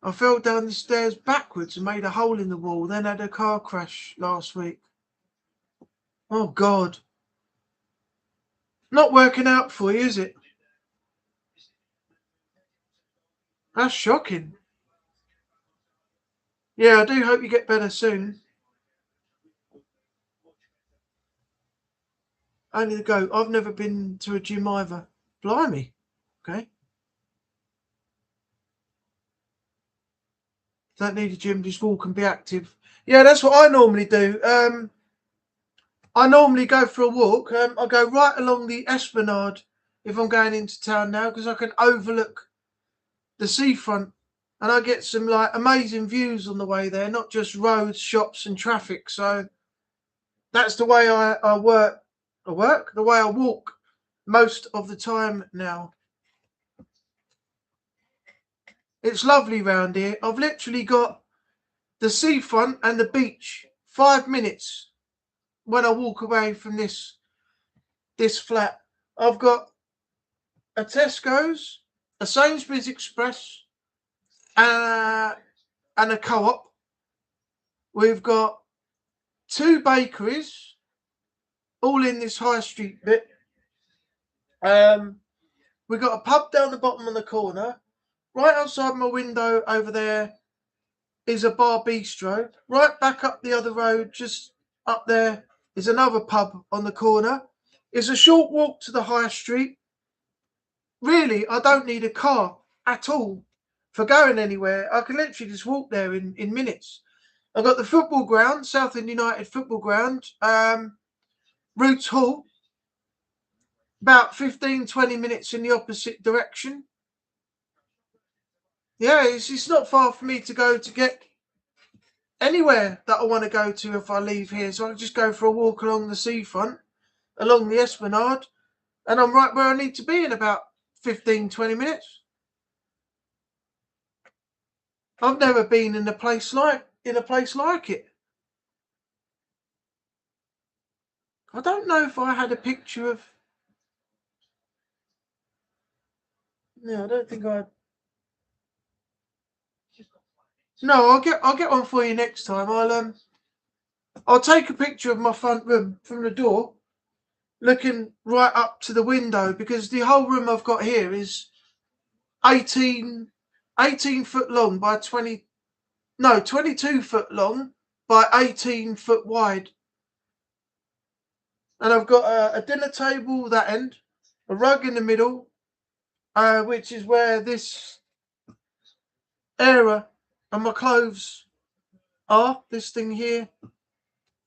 I fell down the stairs backwards and made a hole in the wall, then had a car crash last week. Oh, God. Not working out for you, is it? That's shocking. Yeah, I do hope you get better soon. Only to go. I've never been to a gym either. Blimey. Okay. Don't need a gym, just walk and be active. Yeah, that's what I normally do. I normally go for a walk. I go right along the Esplanade if I'm going into town now, because I can overlook the seafront, and I get some like amazing views on the way there, not just roads, shops, and traffic. So that's the way I work. The way I walk most of the time now. It's lovely round here. I've literally got the seafront and the beach 5 minutes when I walk away from this flat. I've got a Tesco's, a Sainsbury's Express, and a Co-op. We've got 2 bakeries, all in this high street bit. We've got a pub down the bottom on the corner. Right outside my window over there is a bar bistro. Right back up the other road, just up there, is another pub on the corner. It's a short walk to the high street. Really, I don't need a car at all for going anywhere. I can literally just walk there in minutes. I've got the football ground, Southend United football ground, Roots Hall, about 15-20 minutes in the opposite direction. Yeah, it's not far for me to go to get anywhere that I want to go to if I leave here. So I can just go for a walk along the seafront, along the Esplanade, and I'm right where I need to be in about 15-20 minutes. I've never been in a place like it. I don't know if I had a picture of. No, I don't think I. No, I'll get one for you next time. I'll take a picture of my front room from the door, looking right up to the window, because the whole room I've got here is 18 foot long by 22 foot long by 18 foot wide. And I've got a dinner table that end, a rug in the middle, which is where this area and my clothes are. This thing here.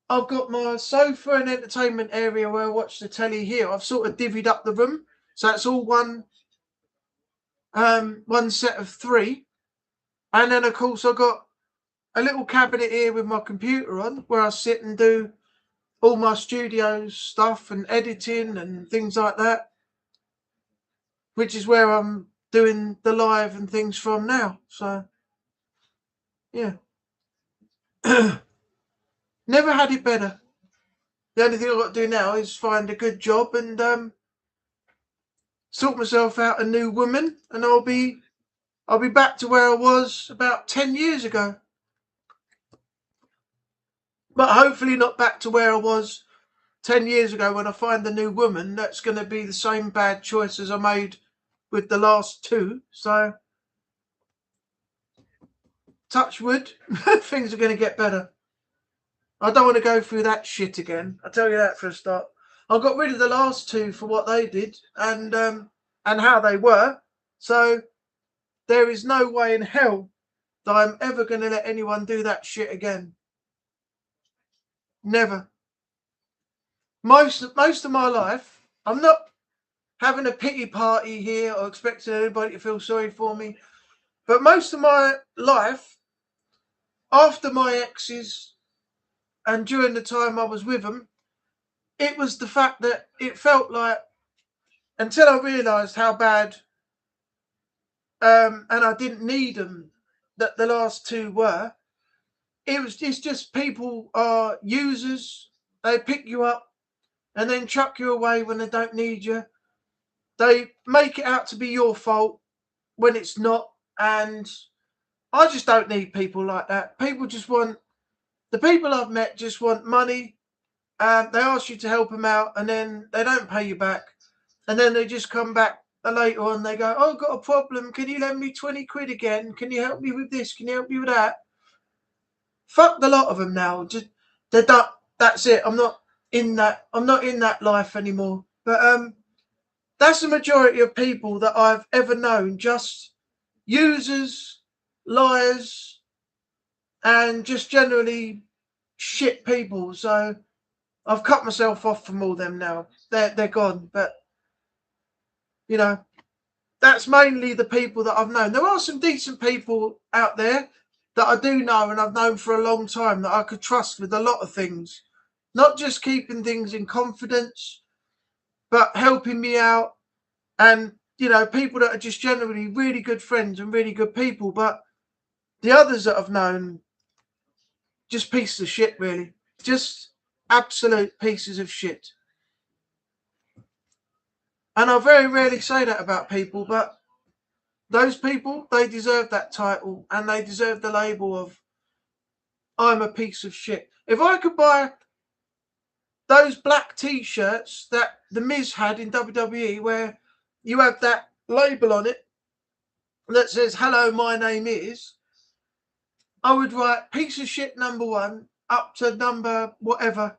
I've got my sofa and entertainment area where I watch the telly here. I've sort of divvied up the room, so it's all one set of 3. And then of course I've got a little cabinet here with my computer on, where I sit and do all my studio stuff and editing and things like that, which is where I'm doing the live and things from now. So yeah. Never had it better. The only thing I've got to do now is find a good job and sort myself out a new woman, and I'll be back to where I was about 10 years ago. But hopefully not back to where I was 10 years ago when I find the new woman. That's going to be the same bad choice as I made with the last 2. So touch wood, things are going to get better. I don't want to go through that shit again. I'll tell you that for a start. I got rid of the last 2 for what they did and how they were. So there is no way in hell that I'm ever going to let anyone do that shit again. Never. Most of my life, I'm not having a pity party here or expecting anybody to feel sorry for me, but most of my life, after my exes and during the time I was with them, it was the fact that it felt like, until I realised how bad and I didn't need them, that the last 2 were, it's just people are users. They pick you up, and then chuck you away when they don't need you. They make it out to be your fault when it's not. And I just don't need people like that. People just want, the people I've met just want money. They ask you to help them out, and then they don't pay you back. And then they just come back later on. They go, "Oh, I've got a problem. Can you lend me 20 quid again? Can you help me with this? Can you help me with that?" Fuck the lot of them now. Just they're done. That's it. I'm not in that. I'm not in that life anymore. But that's the majority of people that I've ever known. Just users, liars, and just generally shit people. So I've cut myself off from all them now. They're gone. But you know, that's mainly the people that I've known. There are some decent people out there that I do know and I've known for a long time that I could trust with a lot of things. Not just keeping things in confidence, but helping me out. And, people that are just generally really good friends and really good people. But the others that I've known, just pieces of shit, really. Just absolute pieces of shit. And I very rarely say that about people, but those people, they deserve that title and they deserve the label of I'm a piece of shit. If I could buy those black t-shirts that the Miz had in WWE where you have that label on it that says, "Hello, my name is," I would write piece of shit number 1 up to number whatever,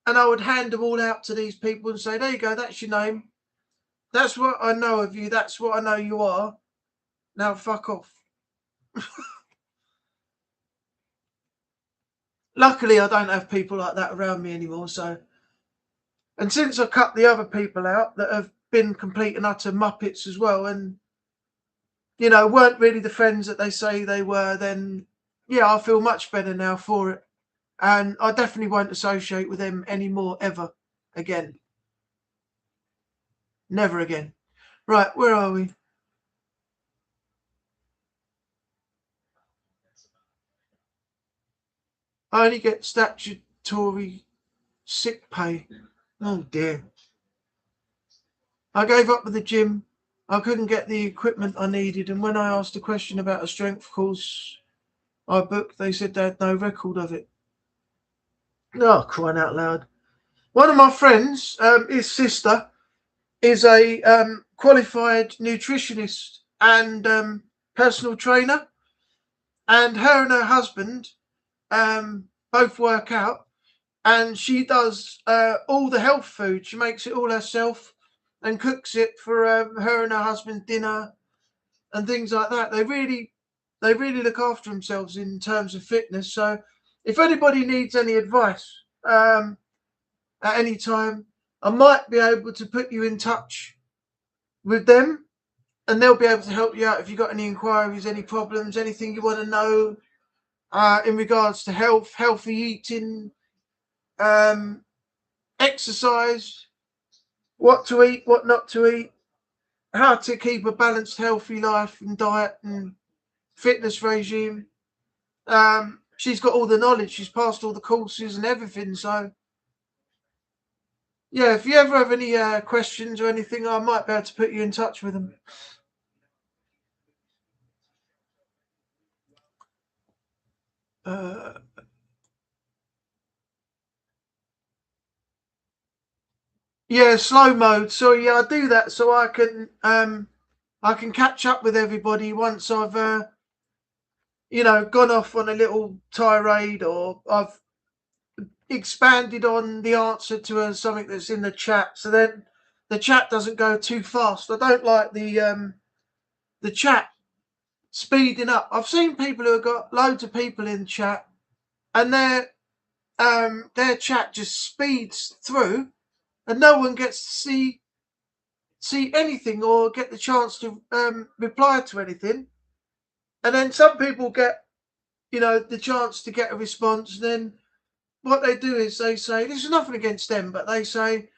and I would hand them all out to these people and say, "There you go, that's your name. That's what I know of you. That's what I know you are. Now fuck off." Luckily, I don't have people like that around me anymore. So, and since I cut the other people out that have been complete and utter muppets as well, and weren't really the friends that they say they were, then yeah, I feel much better now for it, and I definitely won't associate with them anymore ever again. Never again. Right, where are we? I only get statutory sick pay. Oh dear. I gave up with the gym. I couldn't get the equipment I needed, and when I asked a question about a strength course I booked, they said they had no record of it. Oh, crying out loud. One of my friends, his sister, is a qualified nutritionist and personal trainer, and her and her husband both work out, and she does all the health food. She makes it all herself and cooks it for her and her husband dinner and things like that. They really look after themselves in terms of fitness. So if anybody needs any advice at any time, I might be able to put you in touch with them, and they'll be able to help you out if you've got any inquiries, any problems, anything you want to know in regards to health, healthy eating, exercise, what to eat, what not to eat, how to keep a balanced, healthy life and diet and fitness regime. She's got all the knowledge. She's passed all the courses and everything. So, yeah, if you ever have any questions or anything, I might be able to put you in touch with them. Yeah, slow mode. So yeah, I do that so I can catch up with everybody once I've gone off on a little tirade, or I've expanded on the answer to something that's in the chat. So then the chat doesn't go too fast. I don't like the chat speeding up. I've seen people who have got loads of people in chat, and their chat just speeds through, and no one gets to see anything or get the chance to reply to anything. And then some people get the chance to get a response. Then what they do is they say, this is nothing against them, but they say,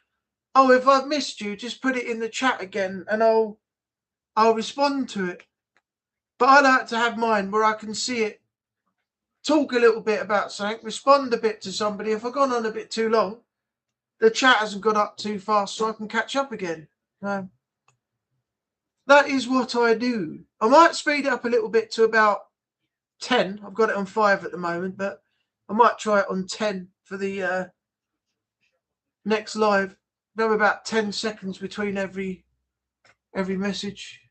"Oh, if I've missed you, just put it in the chat again and I'll respond to it." But I like to have mine where I can see it, talk a little bit about something, respond a bit to somebody. If I've gone on a bit too long, the chat hasn't got up too fast, so I can catch up again. That is what I do. I might speed it up a little bit to about 10. I've got it on 5 at the moment, but I might try it on 10 for the next live. There'll be about 10 seconds between every message.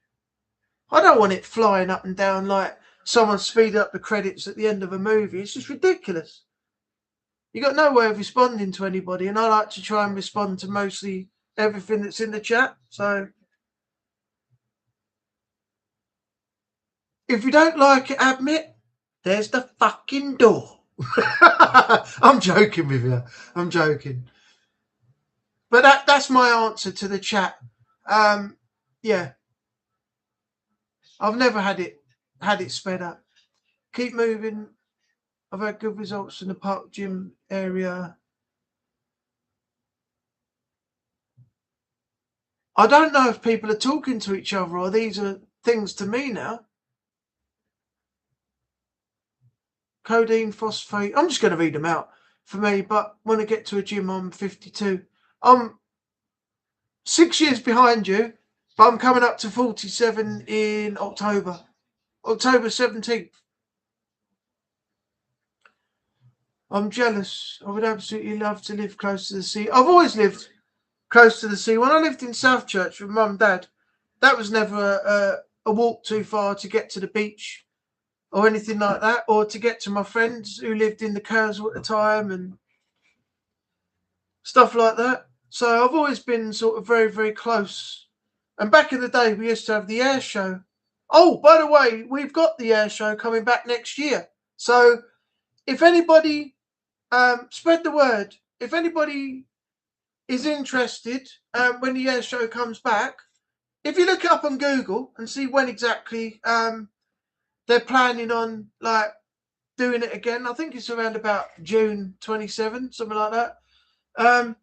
I don't want it flying up and down like someone speeded up the credits at the end of a movie. It's just ridiculous. You got no way of responding to anybody, and I like to try and respond to mostly everything that's in the chat. So if you don't like it, admit, there's the fucking door. I'm joking with you. I'm joking. But that's my answer to the chat. Yeah. I've never had it sped up. Keep moving. I've had good results in the park gym area. I don't know if people are talking to each other or these are things to me now. Codeine, phosphate. I'm just going to read them out for me. But when I get to a gym, I'm 52. I'm 6 years behind you, but I'm coming up to 47 in October 17th. I'm jealous. I would absolutely love to live close to the sea. I've always lived close to the sea. When I lived in South Church with Mum and Dad, that was never a walk too far to get to the beach or anything like that, or to get to my friends who lived in the Kersal at the time and stuff like that. So I've always been sort of very, very close. And back in the day, we used to have the air show. Oh, by the way, we've got the air show coming back next year. So if anybody, spread the word. If anybody is interested, when the air show comes back, if you look it up on Google and see when exactly they're planning on like doing it again, I think it's around about June 27, something like that.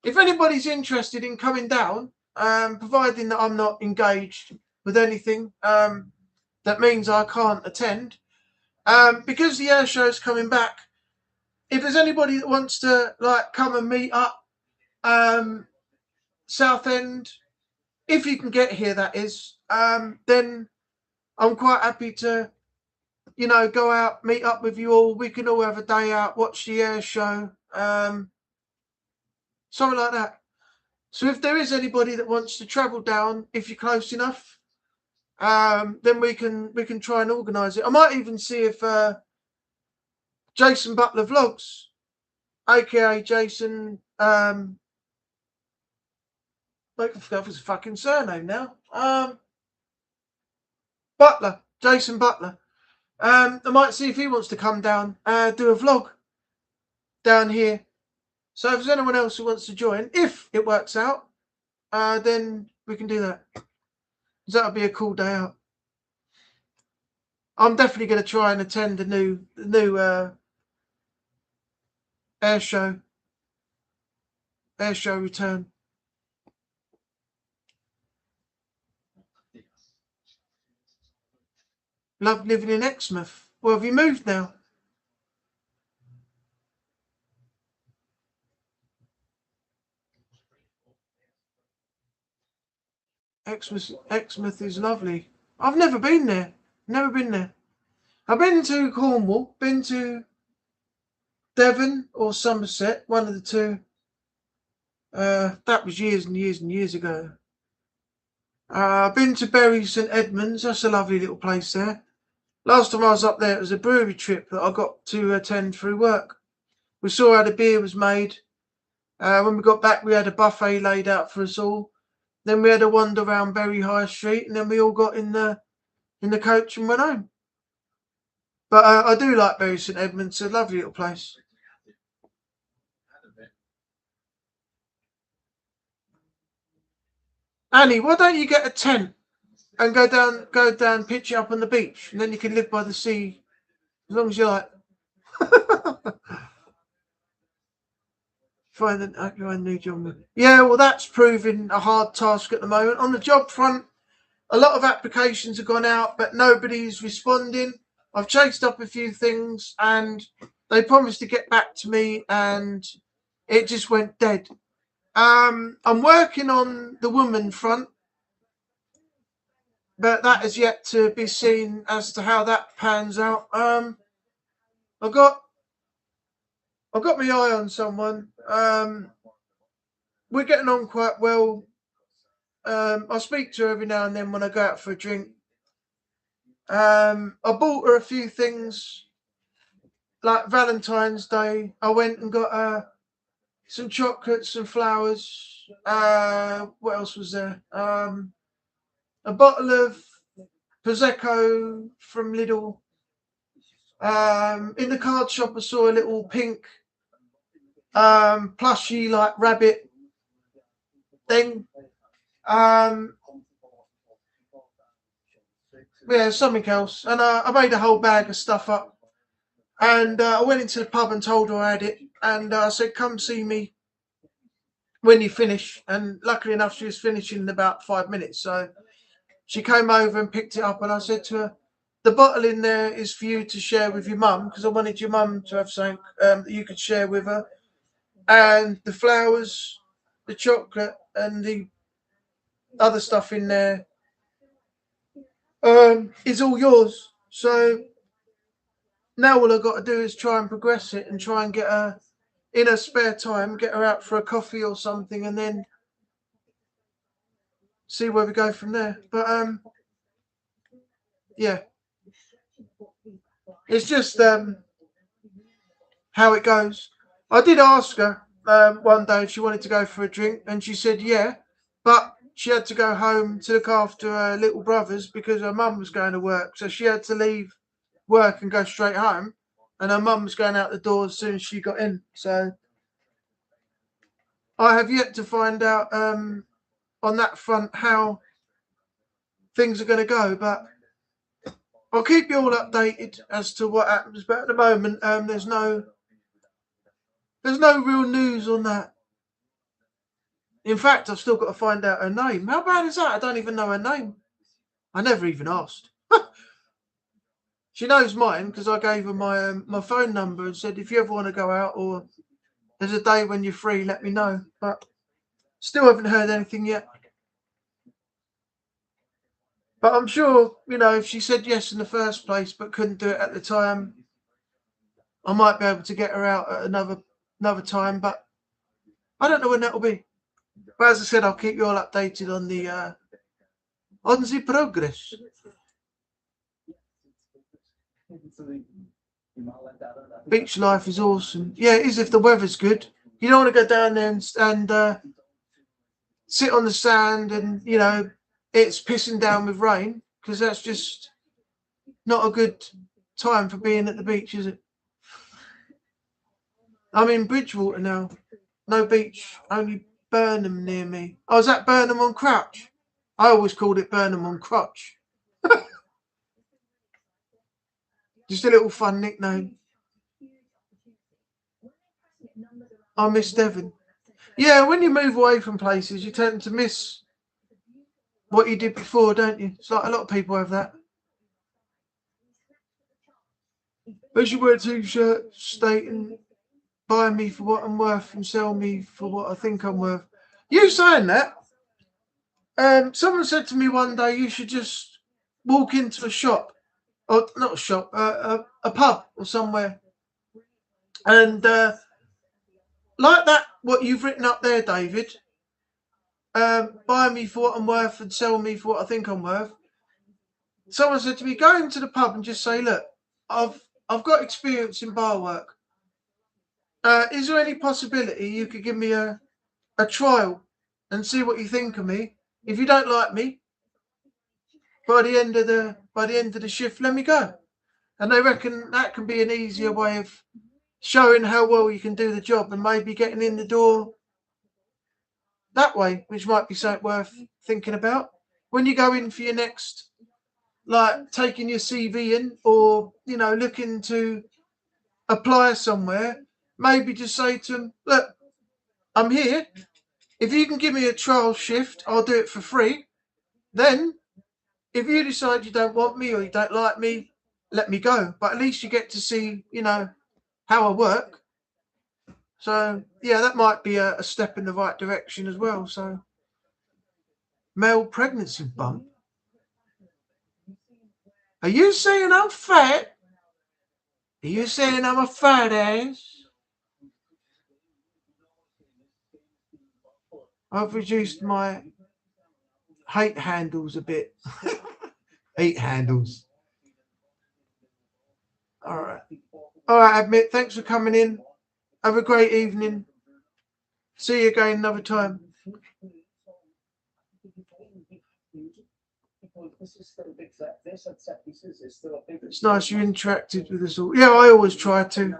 If anybody's interested in coming down, providing that I'm not engaged with anything, that means I can't attend. Because the air show's coming back, if there's anybody that wants to like come and meet up, Southend, if you can get here, that is, then I'm quite happy to, go out, meet up with you all. We can all have a day out, watch the air show, something like that. So if there is anybody that wants to travel down, if you're close enough, then we can try and organise it. I might even see if Jason Butler Vlogs, aka Jason, I forgot his fucking surname now. Butler, Jason Butler. I might see if he wants to come down, do a vlog down here. So if there's anyone else who wants to join, if it works out, then we can do that. That'll be a cool day out. I'm definitely going to try and attend the new air show return. Love living in Exmouth. Well, have you moved now? Exmouth is lovely. I've never been there. Never been there. I've been to Cornwall, been to Devon or Somerset, one of the two. That was years and years and years ago. I've been to Bury St Edmunds. That's a lovely little place there. Last time I was up there, it was a brewery trip that I got to attend through work. We saw how the beer was made. When we got back, we had a buffet laid out for us all. Then we had a wander around Bury High Street, and then we all got in the coach and went home. But I do like Bury St Edmunds. It's a lovely little place. Annie, why don't you get a tent and go down, pitch it up on the beach, and then you can live by the sea as long as you like. Find a new job. Yeah, well, that's proving a hard task at the moment. On the job front, a lot of applications have gone out, but nobody's responding. I've chased up a few things, and they promised to get back to me, and it just went dead. I'm working on the woman front, but that is yet to be seen as to how that pans out. I've got my eye on someone. We're getting on quite well. I speak to her every now and then when I go out for a drink. I bought her a few things, like Valentine's Day. I went and got her some chocolates and flowers. What else was there? A bottle of Prosecco from Lidl. In the card shop, I saw a little pink plushy like rabbit thing. Yeah, something else. And I made a whole bag of stuff up. And I went into the pub and told her I had it. And I said, come see me when you finish. And luckily enough, she was finishing in about 5 minutes. So she came over and picked it up. And I said to her, the bottle in there is for you to share with your mum, because I wanted your mum to have something that you could share with her. And the flowers, the chocolate, and the other stuff in there is all yours. So now all I've got to do is try and progress it and try and get her in her spare time, get her out for a coffee or something, and then see where we go from there. But yeah, it's just how it goes. I did ask her one day if she wanted to go for a drink, and she said yeah, but she had to go home to look after her little brothers because her mum was going to work, so she had to leave work and go straight home, and her mum was going out the door as soon as she got in. So I have yet to find out on that front how things are going to go, but I'll keep you all updated as to what happens. But at the moment, there's no real news on that. In fact, I've still got to find out her name. How bad is that? I don't even know her name. I never even asked. She knows mine because I gave her my phone number and said, if you ever want to go out or there's a day when you're free, let me know. But still haven't heard anything yet. But I'm sure, if she said yes in the first place but couldn't do it at the time, I might be able to get her out at another time. But I don't know when that'll be. But as I said, I'll keep you all updated on the progress. Beach life is awesome. Yeah, it is if the weather's good. You don't want to go down there and sit on the sand and, it's pissing down with rain, because that's just not a good time for being at the beach, is it? I'm in Bridgewater now. No beach, only Burnham near me. Oh, is that Burnham on Crouch? I always called it Burnham on Crotch. Just a little fun nickname. I miss Devon. Yeah, when you move away from places, you tend to miss what you did before, don't you? It's like a lot of people have that. They should wear a t-shirt stating, buy me for what I'm worth and sell me for what I think I'm worth. You saying that? Someone said to me one day, you should just walk into a shop, or not a shop, a pub or somewhere, and like that, what you've written up there, David, buy me for what I'm worth and sell me for what I think I'm worth. Someone said to me, go into the pub and just say, look, I've got experience in bar work. Is there any possibility you could give me a trial and see what you think of me? If you don't like me, by the end of the shift, let me go. And they reckon that can be an easier way of showing how well you can do the job and maybe getting in the door that way, which might be something worth thinking about when you go in for your next, like taking your CV in, or looking to apply somewhere. Maybe just say to them, look, I'm here. If you can give me a trial shift, I'll do it for free. Then, if you decide you don't want me or you don't like me, let me go. But at least you get to see, how I work. So yeah, that might be a step in the right direction as well. So male pregnancy bump. Are you saying I'm fat? Are you saying I'm a fat ass? I've reduced my hate handles a bit. Hate handles. All right. All right, Admit. Thanks for coming in. Have a great evening. See you again another time. It's nice you interacted with us all. Yeah, I always try to,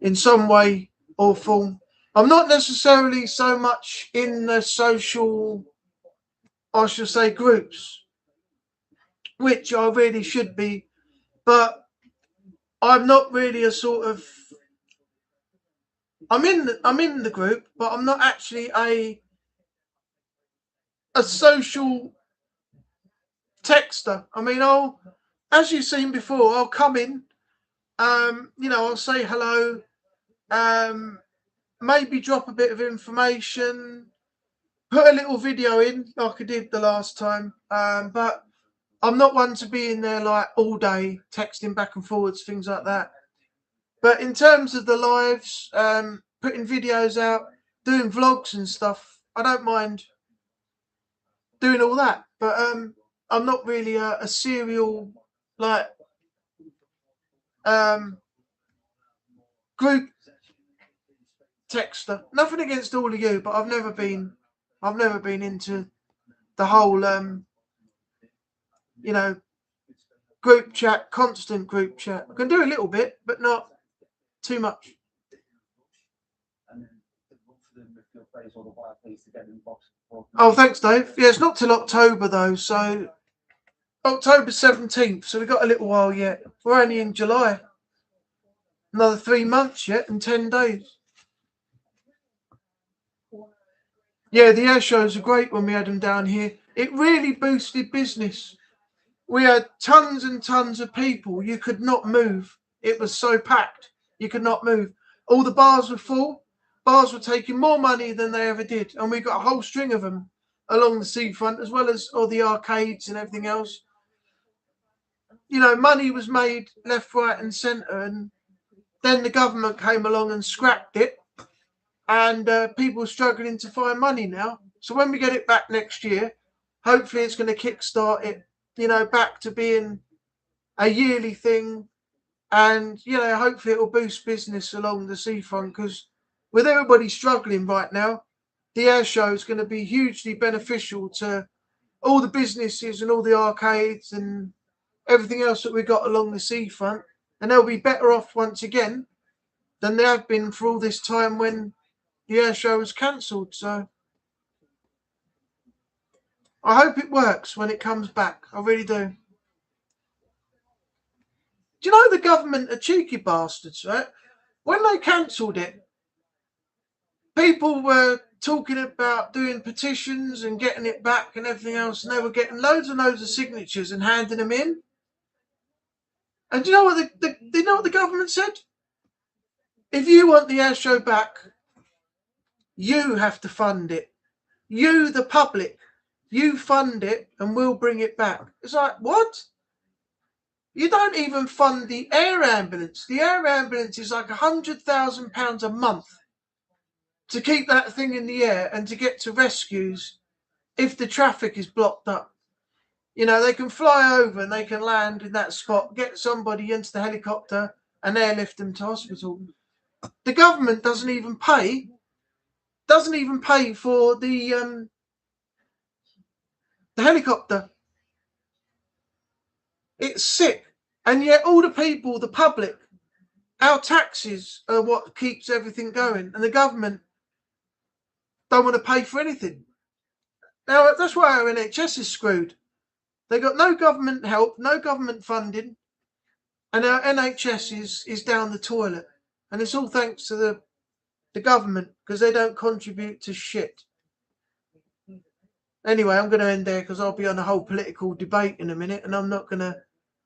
in some way or form. I'm not necessarily so much in the social, I should say, groups, which I really should be, but I'm not really a sort of. I'm in the group, but I'm not actually a social texter. I mean, as you've seen before, I'll come in, I'll say hello, maybe drop a bit of information, put a little video in like I did the last time, but I'm not one to be in there like all day texting back and forwards, things like that. But in terms of the lives, putting videos out, doing vlogs and stuff, I don't mind doing all that. But I'm not really a serial like group texter. Nothing against all of you, but I've never been into the whole group chat, constant group chat. I can do a little bit, but not too much. Oh, thanks, Dave. Yeah, it's not till October though, so October 17th. So we've got a little while yet. We're only in July. Another 3 months yet and 10 days. Yeah, the air shows are great when we had them down here. It really boosted business. We had tons and tons of people. You could not move. It was so packed. You could not move. All the bars were full. Bars were taking more money than they ever did. And we got a whole string of them along the seafront, as well as all the arcades and everything else. Money was made left, right and centre. And then the government came along and scrapped it. And people are struggling to find money now. So when we get it back next year, hopefully it's going to kickstart it, back to being a yearly thing. And, hopefully it will boost business along the seafront, because with everybody struggling right now, the air show is going to be hugely beneficial to all the businesses and all the arcades and everything else that we've got along the seafront. And they'll be better off once again than they have been for all this time when the air show was cancelled. So I hope it works when it comes back. I really do. Do you know the government are cheeky bastards, right? When they cancelled it, people were talking about doing petitions and getting it back and everything else, and they were getting loads and loads of signatures and handing them in. And do you know what the government said? If you want the air show back, you have to fund it. You, the public, you fund it and we'll bring it back. It's like, what? You don't even fund the air ambulance. The air ambulance is like £100,000 a month to keep that thing in the air and to get to rescues if the traffic is blocked up. They can fly over and they can land in that spot, get somebody into the helicopter and airlift them to hospital. The government doesn't even pay for the helicopter. It's sick. And yet all the people, the public, our taxes are what keeps everything going. And the government don't want to pay for anything. Now, that's why our NHS is screwed. They got no government help, no government funding. And our NHS is down the toilet. And it's all thanks to the government, because they don't contribute to shit. Anyway, I'm going to end there because I'll be on a whole political debate in a minute, and I'm not going to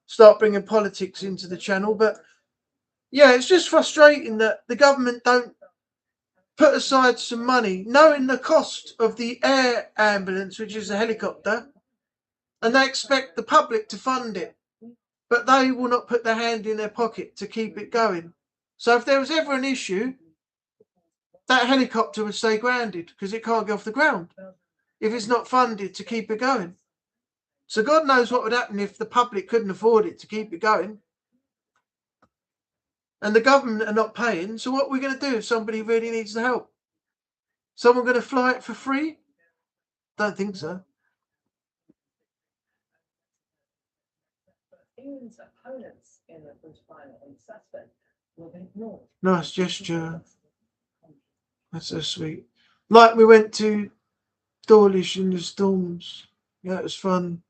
start bringing politics into the channel. But yeah, it's just frustrating that the government don't put aside some money, knowing the cost of the air ambulance, which is a helicopter, and they expect the public to fund it, but they will not put their hand in their pocket to keep it going. So if there was ever an issue, that helicopter would stay grounded because it can't get off the ground if it's not funded to keep it going. So God knows what would happen if the public couldn't afford it to keep it going. And the government are not paying. So what are we going to do if somebody really needs the help? Someone going to fly it for free? Don't think so. England's opponents in the British final on Saturday will be ignored. Nice gesture. That's so sweet. Like we went to Dawlish in the Storms. Yeah, it was fun.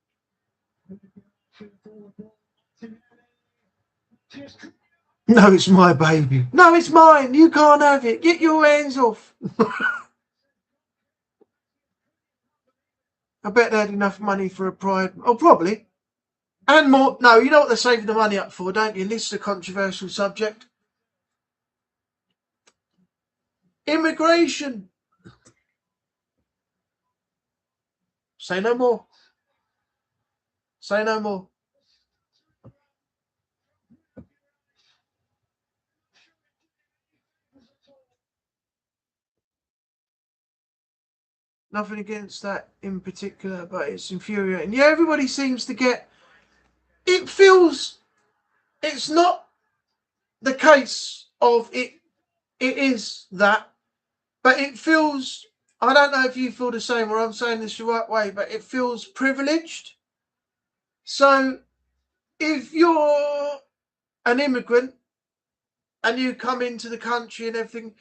No, it's my baby. No, it's mine. You can't have it. Get your hands off. I bet they had enough money for a pride. Oh, probably. And more. No, you know what they're saving the money up for, don't you? And this is a controversial subject. Immigration. Say no more. Say no more. Nothing against that in particular, but it's infuriating. Yeah, everybody seems to get... It feels... It's not the case of it. It is that. But it feels... I don't know if you feel the same or I'm saying this the right way, but it feels privileged. So if you're an immigrant and you come into the country and everything,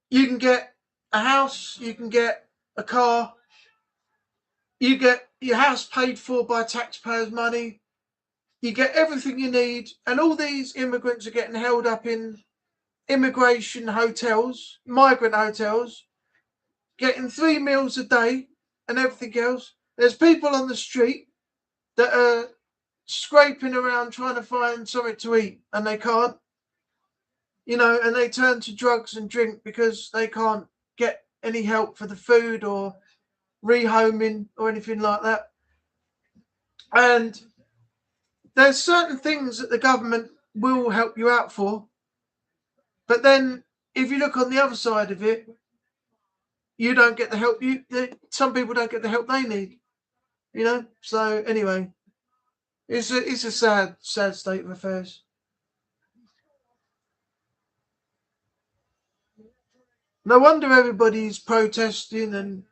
you can get a house, you can get a car, you get your house paid for by taxpayers' money, you get everything you need, and all these immigrants are getting held up in immigration hotels, migrant hotels, getting 3 meals a day and everything else. There's people on the street that are scraping around trying to find something to eat and they can't, and they turn to drugs and drink because they can't get any help for the food or rehoming or anything like that. And there's certain things that the government will help you out for, but then if you look on the other side of it, you don't get the help. Some people don't get the help they need, So anyway, it's a sad state of affairs. No wonder everybody's protesting and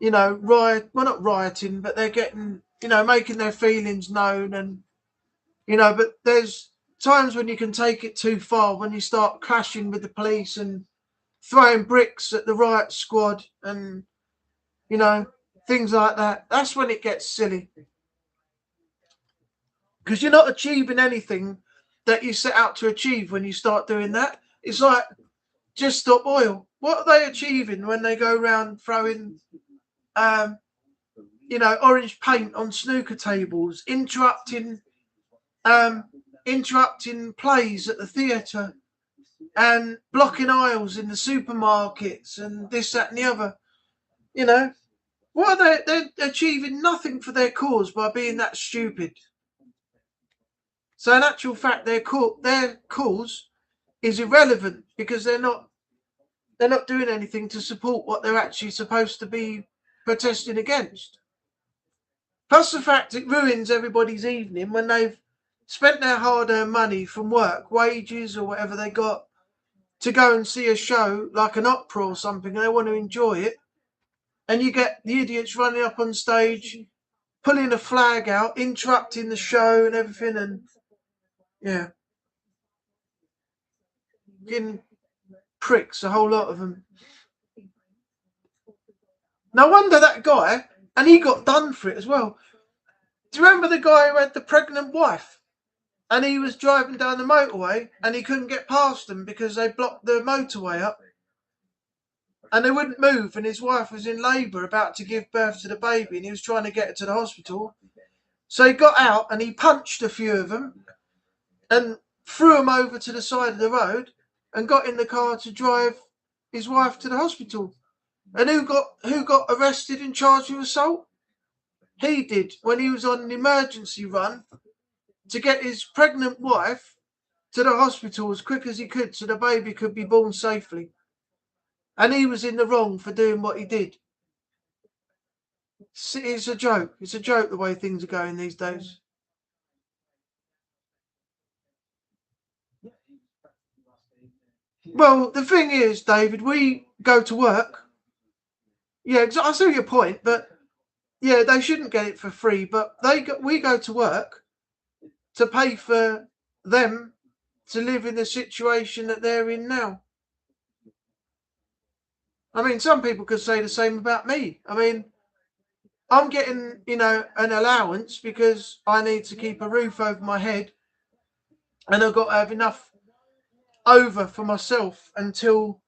not rioting, but they're getting making their feelings known, and but there's times when you can take it too far, when you start clashing with the police and throwing bricks at the riot squad and things like that. That's when it gets silly, because you're not achieving anything that you set out to achieve when you start doing that. It's like, just stop oil. What are they achieving when they go around throwing orange paint on snooker tables, interrupting plays at the theatre, and blocking aisles in the supermarkets and this, that and the other? What are they're achieving nothing for their cause by being that stupid. So in actual fact, their cause is irrelevant because they're not doing anything to support what they're actually supposed to be protesting against. Plus the fact it ruins everybody's evening when they've spent their hard-earned money from work, wages or whatever they got, to go and see a show like an opera or something, and they want to enjoy it. And you get the idiots running up on stage, pulling a flag out, interrupting the show and everything, and getting pricks, a whole lot of them. No wonder that guy, and he got done for it as well. Do you remember the guy who had the pregnant wife? And he was driving down the motorway and he couldn't get past them because they blocked the motorway up. And they wouldn't move, and his wife was in labour about to give birth to the baby, and he was trying to get her to the hospital. So he got out and he punched a few of them and threw them over to the side of the road. and got in the car to drive his wife to the hospital. And who got arrested and charged with assault? He did, when he was on an emergency run to get his pregnant wife to the hospital as quick as he could so the baby could be born safely. And he was in the wrong for doing what he did. It's a joke. It's a joke the way things are going these days. Well, the thing is, David, we go to work. Yeah, I see your point, but yeah, they shouldn't get it for free. But we go to work to pay for them to live in the situation that they're in now. I mean, some people could say the same about me. I mean, I'm getting, an allowance because I need to keep a roof over my head, and I've got to have enough over for myself until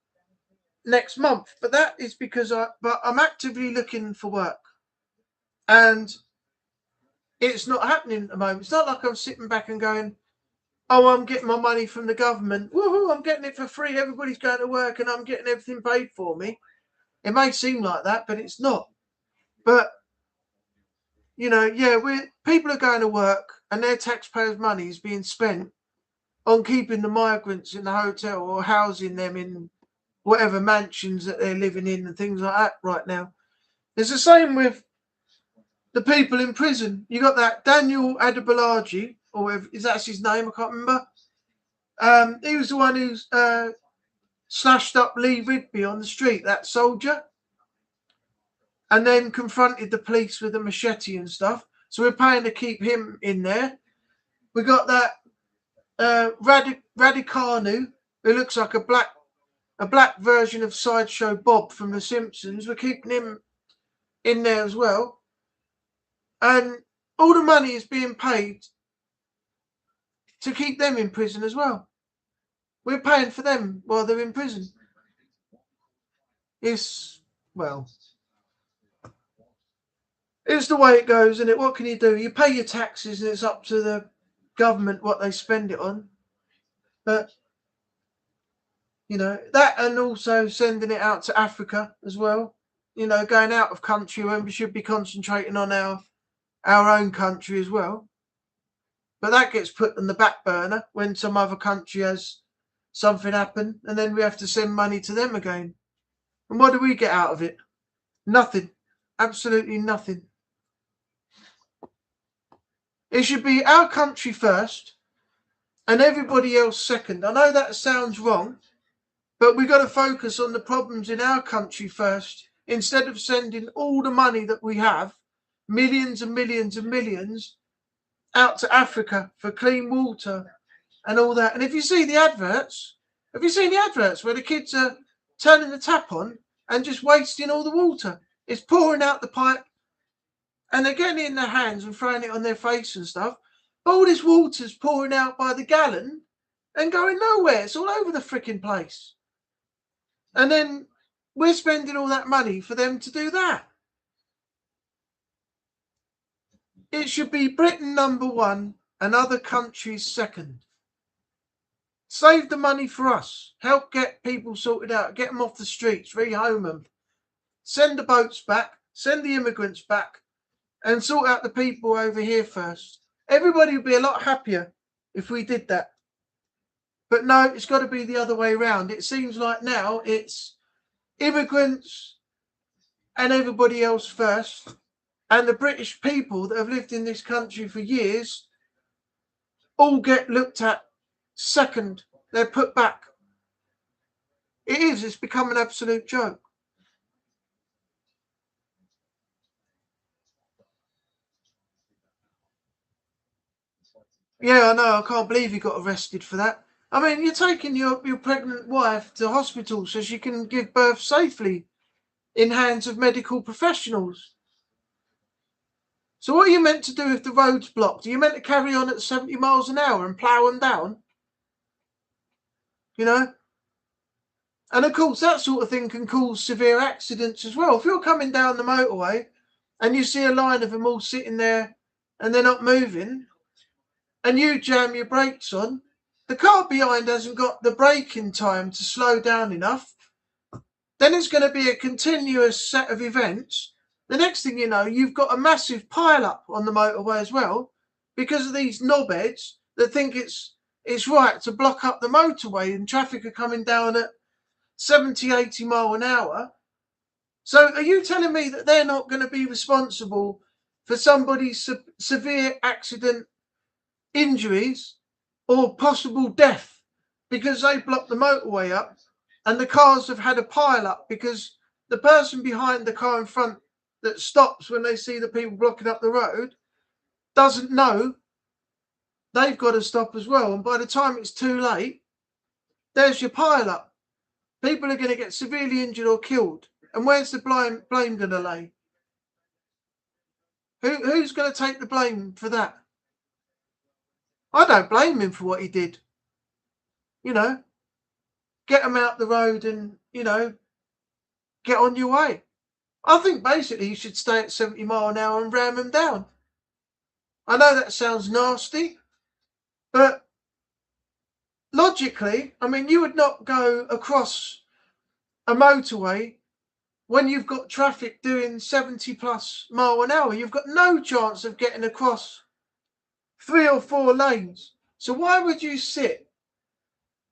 next month. But that is because I'm actively looking for work, and it's not happening at the moment. It's not like I'm sitting back and going, oh, I'm getting my money from the government. Woohoo, I'm getting it for free. Everybody's going to work and I'm getting everything paid for me. It may seem like that, but it's not. But, people are going to work and their taxpayers' money is being spent on keeping the migrants in the hotel or housing them in whatever mansions that they're living in and things like that right now. It's the same with the people in prison. You got that Daniel Adebolaji, or whatever, is that his name? I can't remember. He was the one who slashed up Lee Rigby on the street, that soldier, and then confronted the police with a machete and stuff. So we're paying to keep him in there. We got that Radicanu, who looks like a black version of Sideshow Bob from The Simpsons. We're keeping him in there as well. And all the money is being paid to keep them in prison as well. We're paying for them while they're in prison. It's the way it goes, isn't it? What can you do? You pay your taxes and it's up to the government what they spend it on. But, that, and also sending it out to Africa as well. Going out of country when we should be concentrating on our own country as well. But that gets put on the back burner when some other country has something happen, and then we have to send money to them again. And what do we get out of it? Nothing. Absolutely nothing. It should be our country first and everybody else second. I know that sounds wrong, but we've got to focus on the problems in our country first instead of sending all the money that we have, millions and millions and millions, out to Africa for clean water and all that. And if you see the adverts, have you seen the adverts where the kids are turning the tap on and just wasting all the water? It's pouring out the pipe and they're getting it in their hands and throwing it on their face and stuff. But all this water's pouring out by the gallon and going nowhere. It's all over the freaking place. And then we're spending all that money for them to do that. It should be Britain number one and other countries second. Save the money for us. Help get people sorted out. Get them off the streets. Rehome them. Send the boats back. Send the immigrants back. And sort out the people over here first. Everybody would be a lot happier if we did that. But no, it's got to be the other way around. It seems like now it's immigrants and everybody else first. And the British people that have lived in this country for years all get looked at second. They're put back. It's become an absolute joke. Yeah, I know. I can't believe he got arrested for that. I mean, you're taking your pregnant wife to hospital so she can give birth safely in hands of medical professionals. So what are you meant to do if the road's blocked? Are you meant to carry on at 70 miles an hour and plough them down? And of course, that sort of thing can cause severe accidents as well. If you're coming down the motorway and you see a line of them all sitting there and they're not moving, and you jam your brakes on, the car behind hasn't got the braking time to slow down enough, then it's going to be a continuous set of events. The next thing you know, you've got a massive pile up on the motorway as well, because of these knobheads that think it's right to block up the motorway and traffic are coming down at 70, 80 mile an hour. So are you telling me that they're not going to be responsible for somebody's severe accident, injuries, or possible death because they blocked the motorway up and the cars have had a pile up because the person behind the car in front that stops when they see the people blocking up the road doesn't know they've got to stop as well, and by the time it's too late, there's your pile up. People are going to get severely injured or killed, and where's the blame going to lay? Who's going to take the blame for that? I don't blame him for what he did. Get him out the road and get on your way. I think basically you should stay at 70 mile an hour and ram them down. I know that sounds nasty, but logically, I mean, you would not go across a motorway when you've got traffic doing 70 plus mile an hour. You've got no chance of getting across 3 or 4 lanes. So why would you sit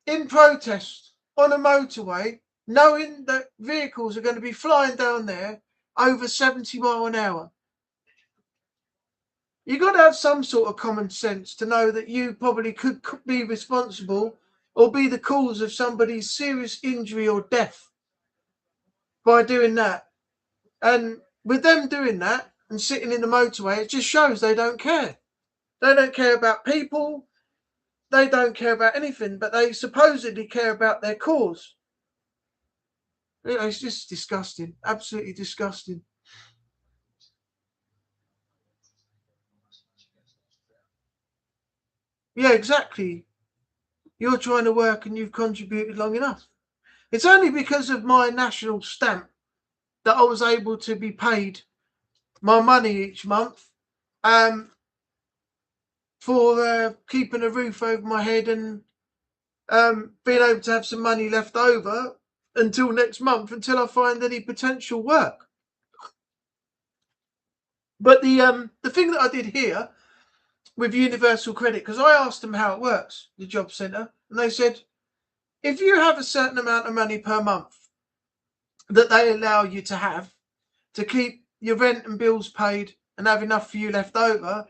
in protest on a motorway knowing that vehicles are going to be flying down there over 70 mile an hour? You've got to have some sort of common sense to know that you probably could be responsible or be the cause of somebody's serious injury or death by doing that. And with them doing that and sitting in the motorway, it just shows they don't care. They don't care about people. They don't care about anything, but they supposedly care about their cause. It's just disgusting. Absolutely disgusting. Yeah, exactly. You're trying to work and you've contributed long enough. It's only because of my national stamp that I was able to be paid my money each month for keeping a roof over my head and being able to have some money left over until next month, until I find any potential work. But the thing that I did here with Universal Credit, because I asked them how it works, the job centre, and they said, if you have a certain amount of money per month that they allow you to have to keep your rent and bills paid and have enough for you left over,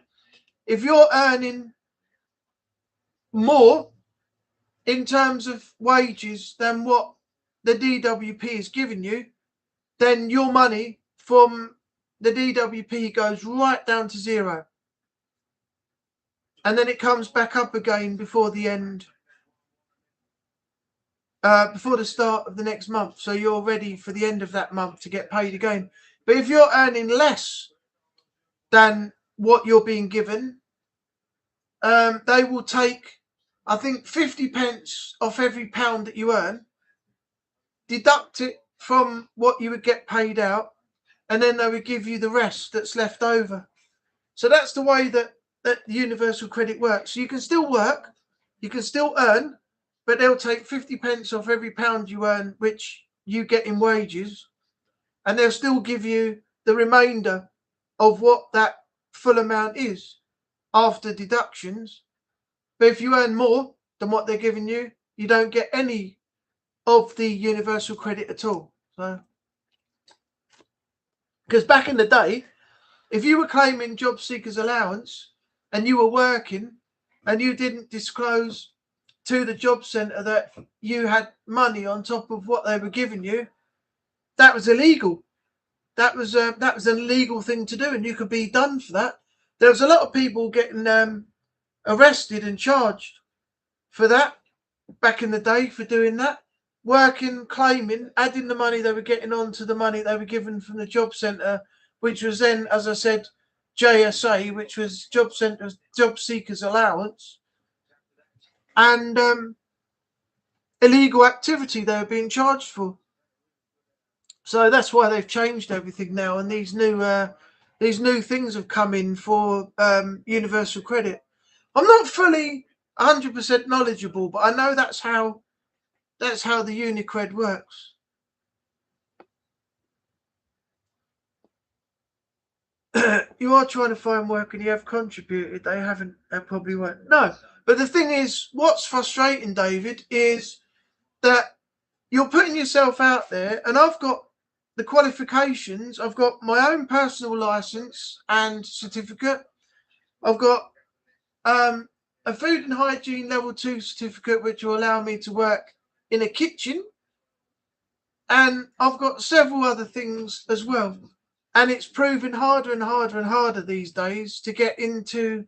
if you're earning more in terms of wages than what the DWP is giving you, then your money from the DWP goes right down to zero. And then it comes back up again before the end, before the start of the next month. So you're ready for the end of that month to get paid again. But if you're earning less than what you're being given, they will take, I think, 50 pence off every pound that you earn, deduct it from what you would get paid out, and then they would give you the rest that's left over. So that's the way that Universal Credit works. So you can still work, you can still earn, but they'll take 50 pence off every pound you earn, which you get in wages, and they'll still give you the remainder of what that full amount is after deductions. But if you earn more than what they're giving you, you don't get any of the Universal Credit at all. So, because back in the day, if you were claiming job seekers allowance and you were working and you didn't disclose to the job centre that you had money on top of what they were giving you, that was illegal. That was an illegal thing to do, and you could be done for that. There was a lot of people getting arrested and charged for that back in the day for doing that. Working, claiming, adding the money they were getting on to the money they were given from the job centre, which was then, as I said, JSA, which was job seekers allowance, and illegal activity they were being charged for. So that's why they've changed everything now, and these new things have come in for Universal Credit. I'm not fully 100% knowledgeable, but I know that's how the Unicred works. You are trying to find work and you have contributed. They haven't. They probably won't. No, but the thing is, what's frustrating, David, is that you're putting yourself out there, and I've got the qualifications. I've got my own personal license and certificate. I've got a food and hygiene level 2 certificate, which will allow me to work in a kitchen. And I've got several other things as well. And it's proving harder and harder and harder these days to get into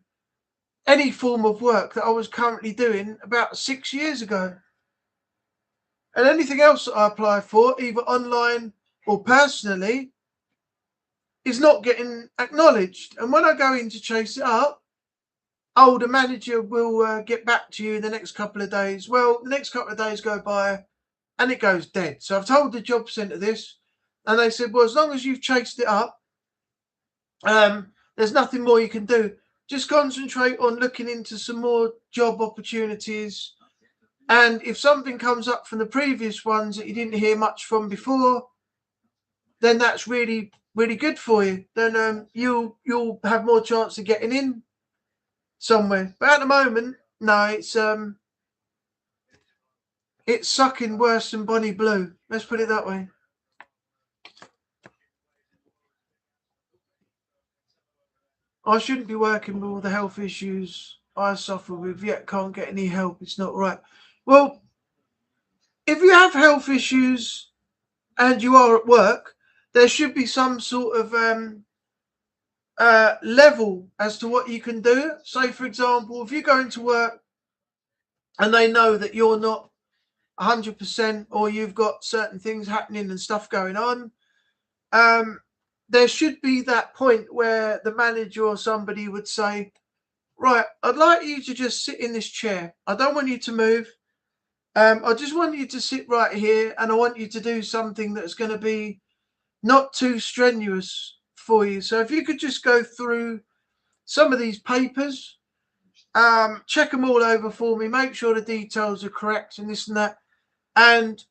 any form of work that I was currently doing about 6 years ago. And anything else that I apply for, either online or personally, is not getting acknowledged. And when I go in to chase it up, oh, the manager will get back to you in the next couple of days. Well, the next couple of days go by and it goes dead. So I've told the job centre this, and they said, well, as long as you've chased it up, there's nothing more you can do. Just concentrate on looking into some more job opportunities. And if something comes up from the previous ones that you didn't hear much from before, then that's really, really good for you. Then you'll have more chance of getting in somewhere. But at the moment, no, it's sucking worse than Bonnie Blue. Let's put it that way. I shouldn't be working with all the health issues I suffer with, yet can't get any help. It's not right. Well, if you have health issues and you are at work, there should be some sort of level as to what you can do. Say, for example, if you go into work and they know that you're not 100% or you've got certain things happening and stuff going on, there should be that point where the manager or somebody would say, right, I'd like you to just sit in this chair. I don't want you to move. I just want you to sit right here, and I want you to do something that's going to be not too strenuous for you. So if you could just go through some of these papers, check them all over for me, make sure the details are correct and this and that, and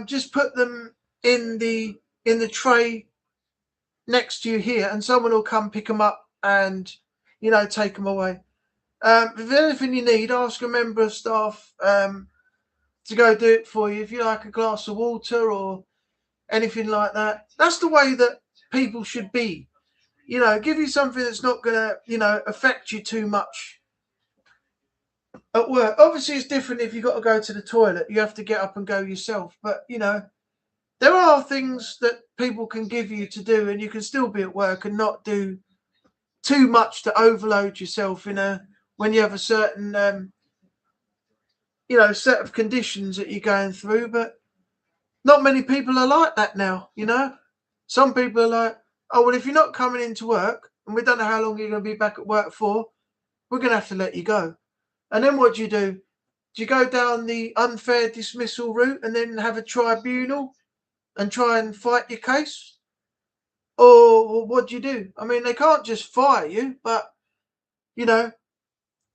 just put them in the tray next to you here, and someone will come pick them up and take them away. If there's anything you need, ask a member of staff to go do it for you. If you like a glass of water or anything like that, that's the way that people should be. Give you something that's not going to affect you too much at work. Obviously, it's different if you've got to go to the toilet. You have to get up and go yourself. But there are things that people can give you to do, and you can still be at work and not do too much to overload yourself when you have a certain set of conditions that you're going through. But not many people are like that now. Some people are like, oh, well, if you're not coming into work and we don't know how long you're going to be back at work for, we're going to have to let you go. And then what do? Do you go down the unfair dismissal route and then have a tribunal and try and fight your case? Or what do? I mean, they can't just fire you, but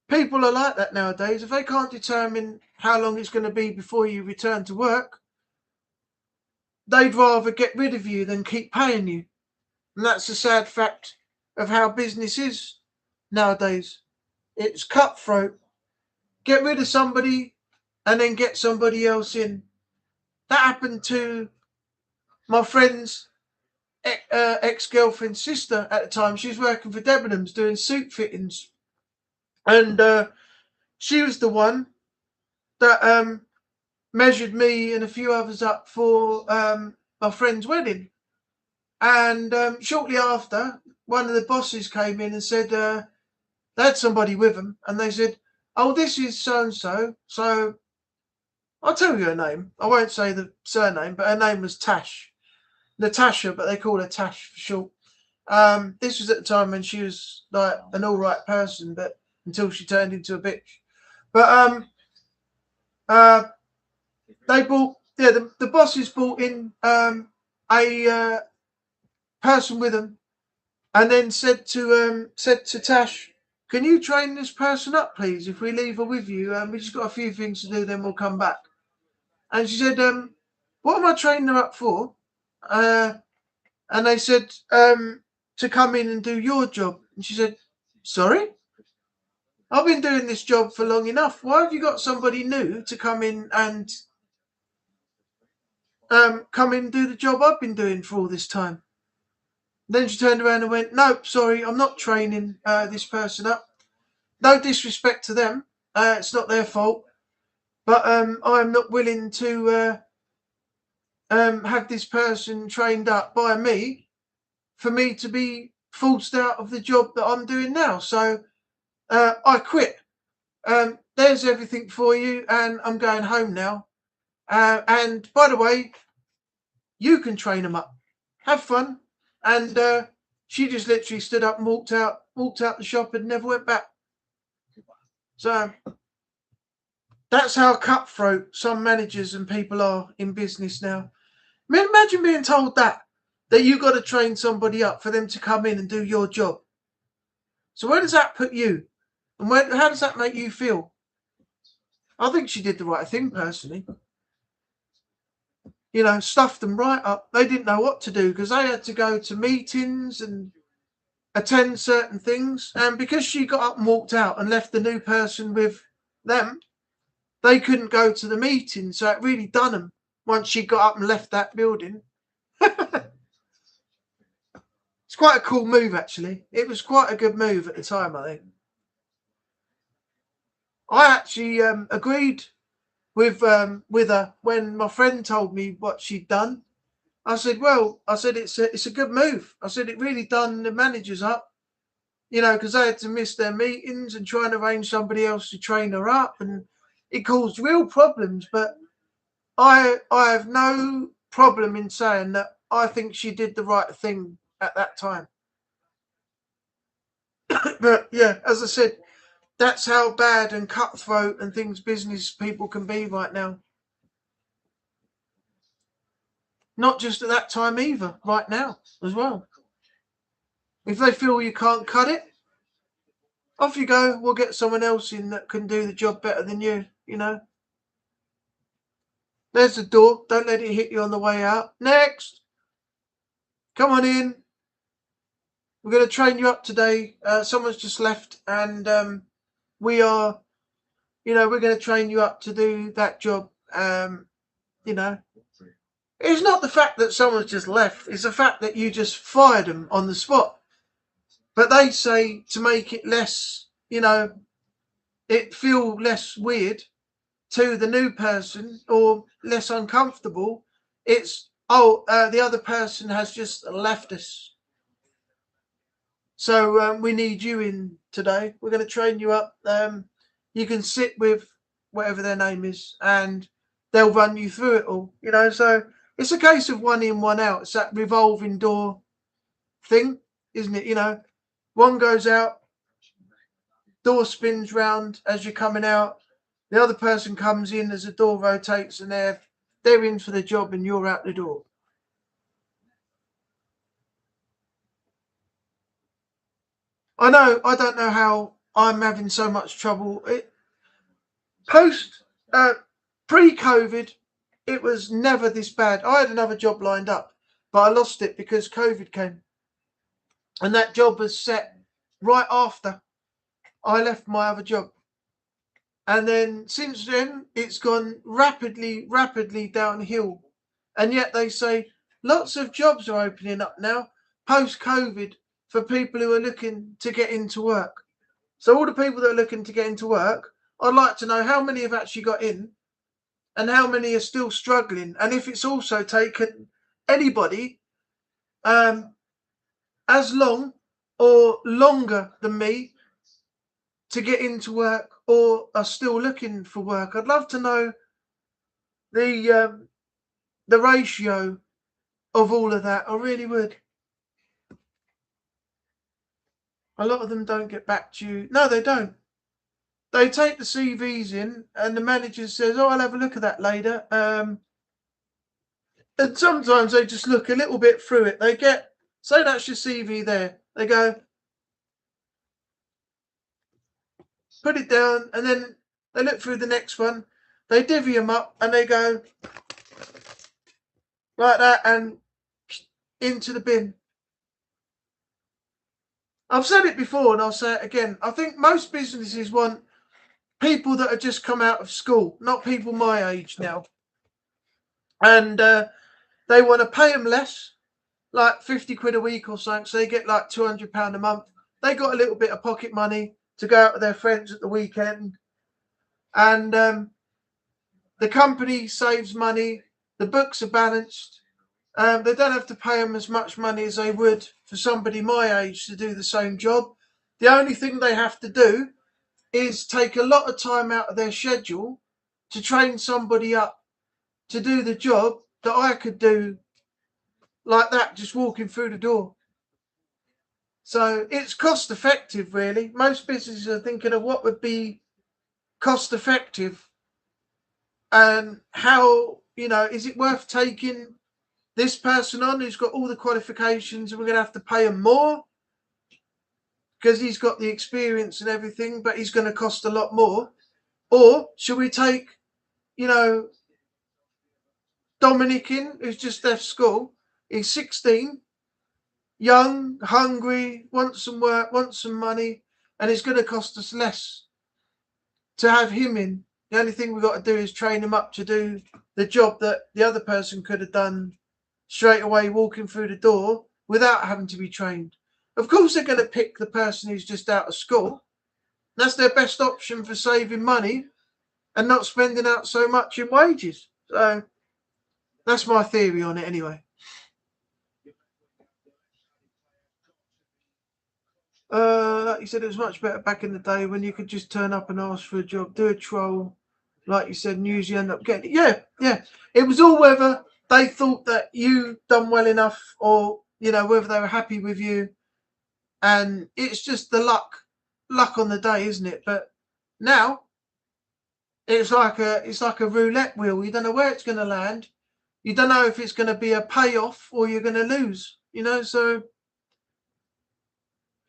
people are like that nowadays. If they can't determine how long it's going to be before you return to work, they'd rather get rid of you than keep paying you. And that's the sad fact of how business is nowadays. It's cutthroat. Get rid of somebody and then get somebody else in. That happened to my friend's ex-girlfriend's sister at the time. She was working for Debenhams doing suit fittings. And she was the one that measured me and a few others up for my friend's wedding. And shortly after, one of the bosses came in and said they had somebody with them. And they said, oh, this is so-and-so. So I'll tell you her name. I won't say the surname, but her name was Tash. Natasha, but they call her Tash for short. This was at the time when she was like an all right person, but until she turned into a bitch. But they bought, the bosses brought in a person with them, and then said to Tash, can you train this person up, please, if we leave her with you? We just got a few things to do, then we'll come back. And she said, what am I training her up for? And they said, to come in and do your job. And she said, sorry? I've been doing this job for long enough. Why have you got somebody new to come in and do the job I've been doing for all this time? Then she turned around and went, nope, sorry, I'm not training this person up. No disrespect to them. It's not their fault. But I'm not willing to have this person trained up by me for me to be forced out of the job that I'm doing now. So I quit. There's everything for you, and I'm going home now. And by the way, you can train them up. Have fun. And she just literally stood up and walked out the shop and never went back. So that's how cutthroat some managers and people are in business now. I mean, imagine being told that you got to train somebody up for them to come in and do your job. So where does that put you? And how does that make you feel? I think she did the right thing, personally. You know, stuffed them right up. They didn't know what to do because they had to go to meetings and attend certain things. And because she got up and walked out and left the new person with them, they couldn't go to the meeting. So it really done them once she got up and left that building. It's quite a cool move, actually. It was quite a good move at the time, I think. I actually agreed with her when my friend told me what she'd done. I said, it's a good move. I said, it really done the managers up, you know, because they had to miss their meetings and try and arrange somebody else to train her up, and it caused real problems. But I have no problem in saying that I think she did the right thing at that time. But yeah, as I said, that's how bad and cutthroat and things business people can be right now. Not just at that time either, right now as well. If they feel you can't cut it, off you go. We'll get someone else in that can do the job better than you, you know. There's the door. Don't let it hit you on the way out. Next. Come on in. We're going to train you up today. Someone's just left, and we're going to train you up to do that job. You know, it's not the fact that someone's just left. It's the fact that you just fired them on the spot. But they say to make it less, you know, it feel less weird to the new person or less uncomfortable. It's, the other person has just left us. So we need you in today. We're going to train you up. You can sit with whatever their name is and they'll run you through it all, you know. So it's a case of one in, one out. It's that revolving door thing, isn't it? You know, one goes out, door spins round as you're coming out. The other person comes in as the door rotates and they're in for the job and you're out the door. I don't know how I'm having so much trouble. Pre-COVID, it was never this bad. I had another job lined up, but I lost it because COVID came. And that job was set right after I left my other job. And then since then, it's gone rapidly downhill. And yet they say lots of jobs are opening up now, post-COVID, for people who are looking to get into work. So all the people that are looking to get into work, I'd like to know how many have actually got in and how many are still struggling. And if it's also taken anybody as long or longer than me to get into work or are still looking for work. I'd love to know the ratio of all of that. I really would. A lot of them don't get back to you. No, they don't. They take the CVs in and the manager says, I'll have a look at that later. And sometimes they just look a little bit through it. They say that's your CV there. They go, put it down, and then they look through the next one. They divvy them up, and they go like that and into the bin. I've said it before, and I'll say it again. I think most businesses want people that have just come out of school, not people my age now. And they want to pay them less, like 50 quid a week or something, so they get like £200 a month. They got a little bit of pocket money to go out with their friends at the weekend. And the company saves money. The books are balanced. They don't have to pay them as much money as they would for somebody my age to do the same job. The only thing they have to do is take a lot of time out of their schedule to train somebody up to do the job that I could do like that, just walking through the door. So it's cost effective, really. Most businesses are thinking of what would be cost effective and how, is it worth taking this person on who's got all the qualifications and we're going to have to pay him more because he's got the experience and everything, but he's going to cost a lot more? Or should we take, Dominic in, who's just left school? He's 16, young, hungry, wants some work, wants some money, and it's going to cost us less to have him in. The only thing we've got to do is train him up to do the job that the other person could have done straight away walking through the door without having to be trained. Of course they're going to pick the person who's just out of school. That's their best option for saving money and not spending out so much in wages. So that's my theory on it anyway. Like you said, it was much better back in the day when you could just turn up and ask for a job, do a trial. Like you said, news you end up getting it. Yeah. It was all whether they thought that you done well enough or, whether they were happy with you. And it's just the luck on the day, isn't it? But now it's like a roulette wheel. You don't know where it's going to land. You don't know if it's going to be a payoff or you're going to lose, so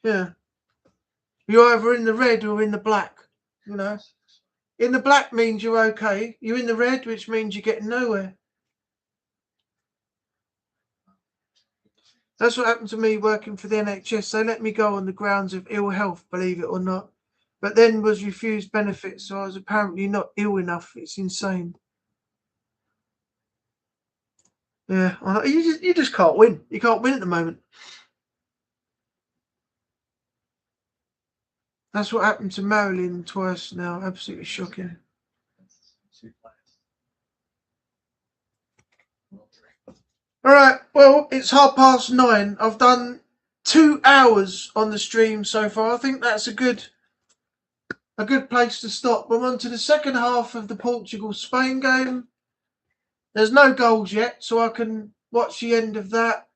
yeah. You're either in the red or in the black, In the black means you're okay. You're in the red, which means you're getting nowhere. That's what happened to me working for the NHS. They let me go on the grounds of ill health, believe it or not, but then was refused benefits, so I was apparently not ill enough. It's insane. Yeah, you just can't win. You can't win at the moment. That's what happened to Marilyn twice now. Absolutely shocking. All right, well, it's 9:30. I've done 2 hours on the stream so far. I think that's a good place to stop. We're on to the second half of the Portugal-Spain game. There's no goals yet, so I can watch the end of that.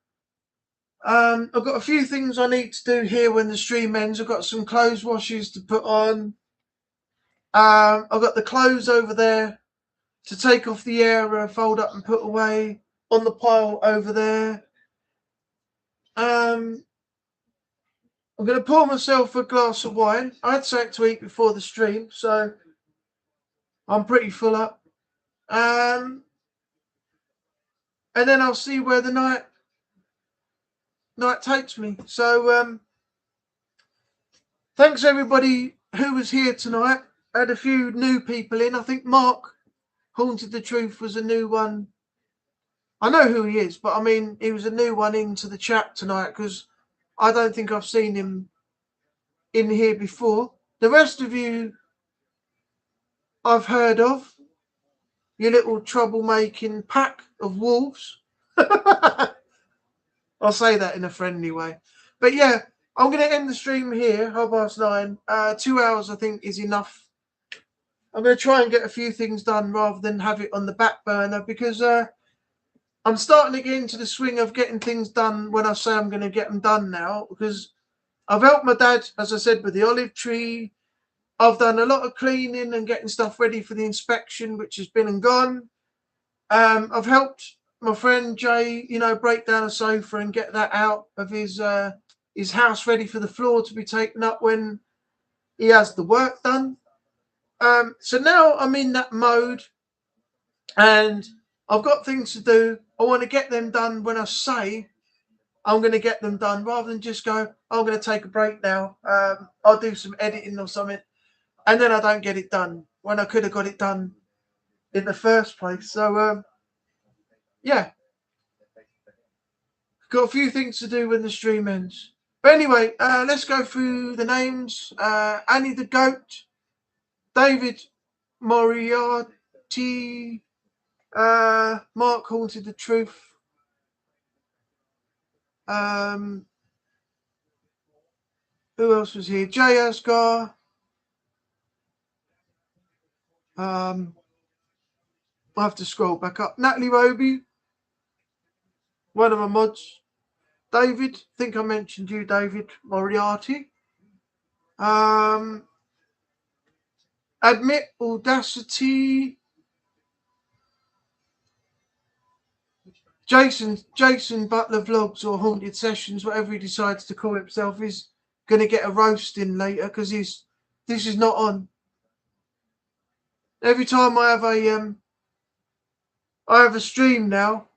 I've got a few things I need to do here when the stream ends. I've got some clothes washes to put on. I've got the clothes over there to take off the air, fold up and put away on the pile over there. I'm going to pour myself a glass of wine. I had something to eat before the stream, so I'm pretty full up. And then I'll see where the night takes me. So thanks everybody who was here tonight. I had a few new people in. I think Mark Haunted the Truth was a new one. I know who he is, but I mean, he was a new one into the chat tonight because I don't think I've seen him in here before. The rest of you I've heard of. You little troublemaking pack of wolves. I'll say that in a friendly way. But yeah, I'm going to end the stream here, 9:30. 2 hours, I think, is enough. I'm going to try and get a few things done rather than have it on the back burner because I'm starting to get into the swing of getting things done when I say I'm going to get them done now because I've helped my dad, as I said, with the olive tree. I've done a lot of cleaning and getting stuff ready for the inspection, which has been and gone. I've helped my friend Jay, break down a sofa and get that out of his house ready for the floor to be taken up when he has the work done. So now I'm in that mode, and I've got things to do. I want to get them done when I say I'm going to get them done, rather than just go, I'm going to take a break now. I'll do some editing or something, and then I don't get it done when I could have got it done in the first place. So, yeah, got a few things to do when the stream ends. But anyway, let's go through the names. Annie the Goat, David Moriarty, Mark Haunted the Truth, who else was here? Jay Asgar, I'll have to scroll back up. Natalie Roby, one of my mods. David, I think I mentioned you, David Moriarty. Admit Audacity. Jason Butler Vlogs or Haunted Sessions, whatever he decides to call himself, is going to get a roast in later because this is not on. Every time I have a stream now,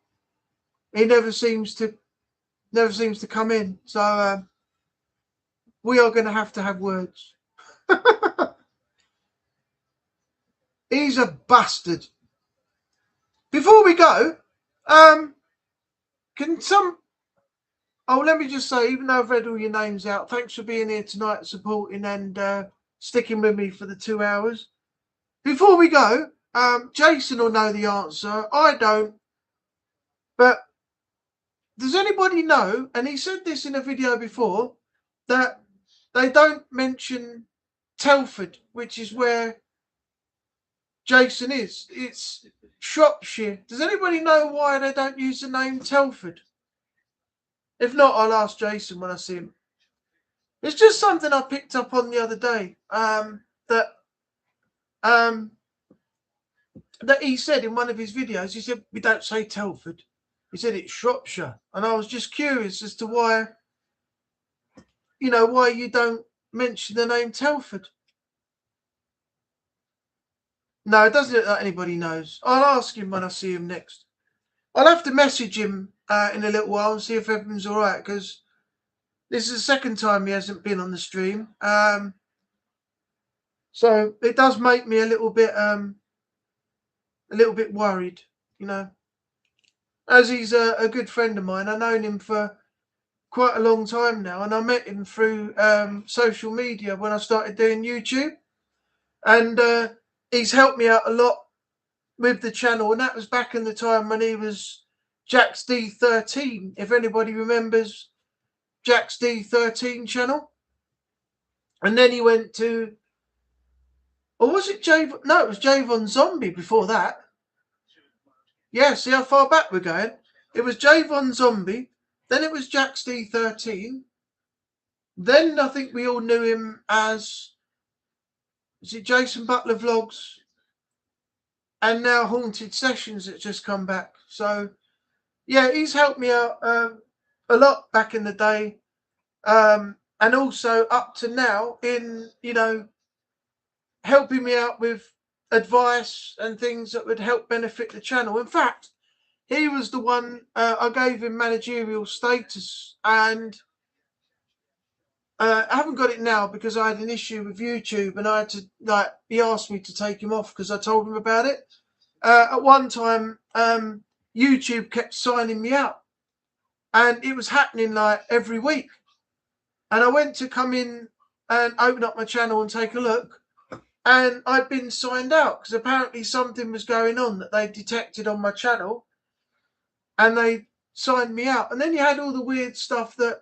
he never seems to come in. So we are going to have words. He's a bastard. Before we go, can some... Oh, let me just say, even though I've read all your names out, thanks for being here tonight, supporting and sticking with me for the 2 hours. Before we go, Jason will know the answer. I don't. But does anybody know, and he said this in a video before, that they don't mention Telford, which is where Jason is. It's Shropshire. Does anybody know why they don't use the name Telford? If not, I'll ask Jason when I see him. It's just something I picked up on the other day. That he said in one of his videos. He said, we don't say Telford. He said it's Shropshire. And I was just curious as to why you don't mention the name Telford. No, it doesn't look like anybody knows. I'll ask him when I see him next. I'll have to message him in a little while and see if everything's all right, because this is the second time he hasn't been on the stream. So it does make me a little bit worried, as he's a good friend of mine. I've known him for quite a long time now, and I met him through social media when I started doing YouTube, and he's helped me out a lot with the channel, and that was back in the time when he was Jack's D13. If anybody remembers Jack's D13 channel, and then he went to, or was it Javon? No, it was Javon Zombie before that. Yeah, see how far back we're going. It was Javon Zombie, then it was Jack's D13. Then I think we all knew him as, is it Jason Butler Vlogs? And now Haunted Sessions that's just come back. So yeah, he's helped me out a lot back in the day, and also up to now in helping me out with advice and things that would help benefit the channel. In fact, he was the one, I gave him managerial status, and I haven't got it now because I had an issue with YouTube, and I had to, he asked me to take him off because I told him about it. At one time, YouTube kept signing me out, and it was happening like every week. And I went to come in and open up my channel and take a look, and I'd been signed out because apparently something was going on that they detected on my channel, and they signed me out. And then you had all the weird stuff that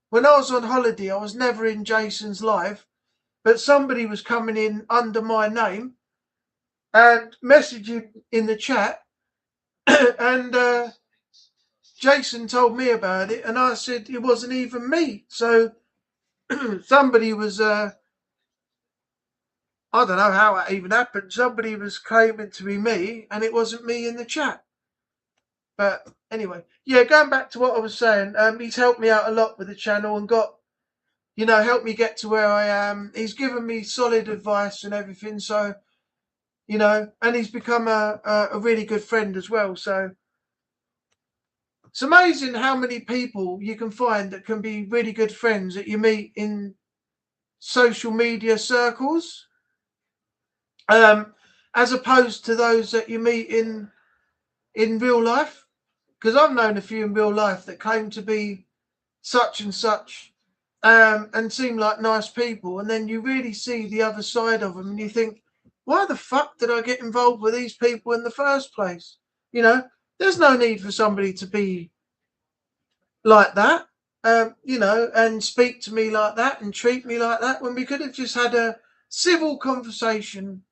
when I was on holiday, I was never in Jason's live, but somebody was coming in under my name and messaging in the chat, and Jason told me about it, and I said it wasn't even me. So somebody was, I don't know how it even happened. Somebody was claiming to be me, and it wasn't me in the chat. But anyway, yeah, going back to what I was saying, he's helped me out a lot with the channel and got, you know, helped me get to where I am. He's given me solid advice and everything. So, you know, and he's become a really good friend as well. So it's amazing how many people you can find that can be really good friends that you meet in social media circles, as opposed to those that you meet in real life. Because I've known a few in real life that claim to be such and such, and seem like nice people, and then you really see the other side of them, and you think, why the fuck did I get involved with these people in the first place? You know, there's no need for somebody to be like that, you know, and speak to me like that and treat me like that, when we could have just had a civil conversation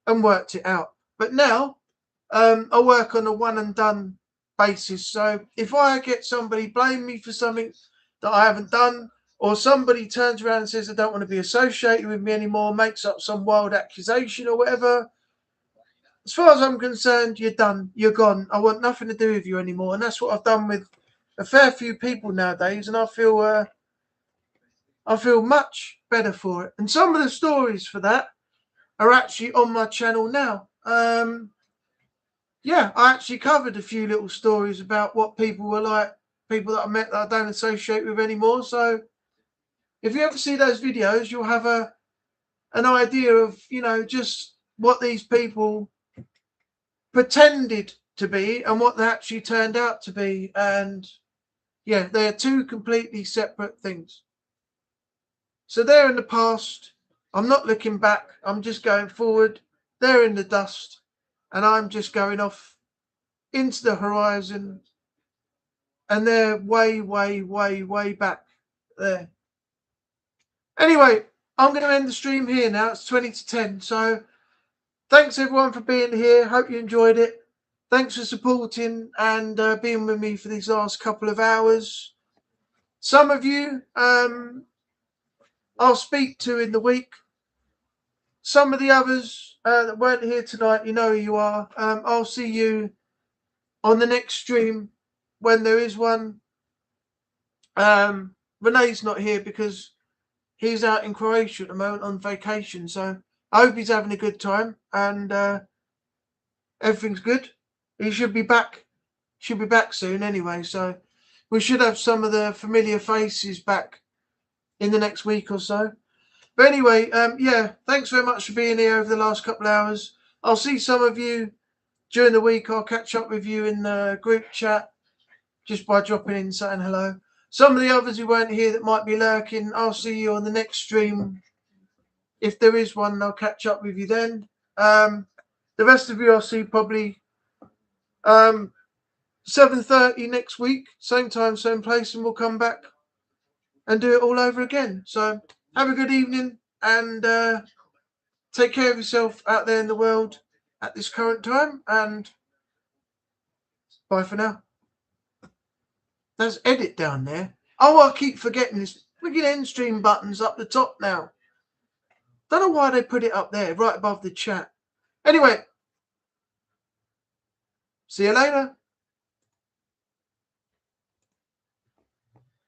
and worked it out. But now, I work on a one and done basis. So if I get somebody blame me for something that I haven't done, or somebody turns around and says they don't want to be associated with me anymore, makes up some wild accusation or whatever, as far as I'm concerned, you're done. You're gone. I want nothing to do with you anymore. And that's what I've done with a fair few people nowadays, and I feel much better for it. And some of the stories for that are actually on my channel now. Yeah, I actually covered a few little stories about what people were like, people that I met that I don't associate with anymore. So if you ever see those videos, you'll have an idea of, you know, just what these people pretended to be and what they actually turned out to be. And yeah, they are two completely separate things. So they're in the past. I'm not looking back. I'm just going forward. They're in the dust, and I'm just going off into the horizon. And they're way, way, way, way back there. Anyway, I'm going to end the stream here now. It's 20 to 10. So thanks everyone for being here. Hope you enjoyed it. Thanks for supporting and being with me for these last couple of hours. Some of you I'll speak to in the week. Some of the others that weren't here tonight, you know who you are. I'll see you on the next stream when there is one. Renee's not here because he's out in Croatia at the moment on vacation. So I hope he's having a good time and everything's good. He should be back. Should be back soon anyway. So we should have some of the familiar faces back in the next week or so. But anyway, yeah, thanks very much for being here over the last couple of hours. I'll see some of you during the week. I'll catch up with you in the group chat just by dropping in, saying hello. Some of the others who weren't here that might be lurking, I'll see you on the next stream. If there is one, I'll catch up with you then. The rest of you I'll see probably 7:30 next week, same time, same place, and we'll come back and do it all over again. So have a good evening and take care of yourself out there in the world at this current time, and bye for now. There's edit down there. Oh, I keep forgetting this. Look at end stream buttons up the top now. Don't know why they put it up there, right above the chat. Anyway, see you later.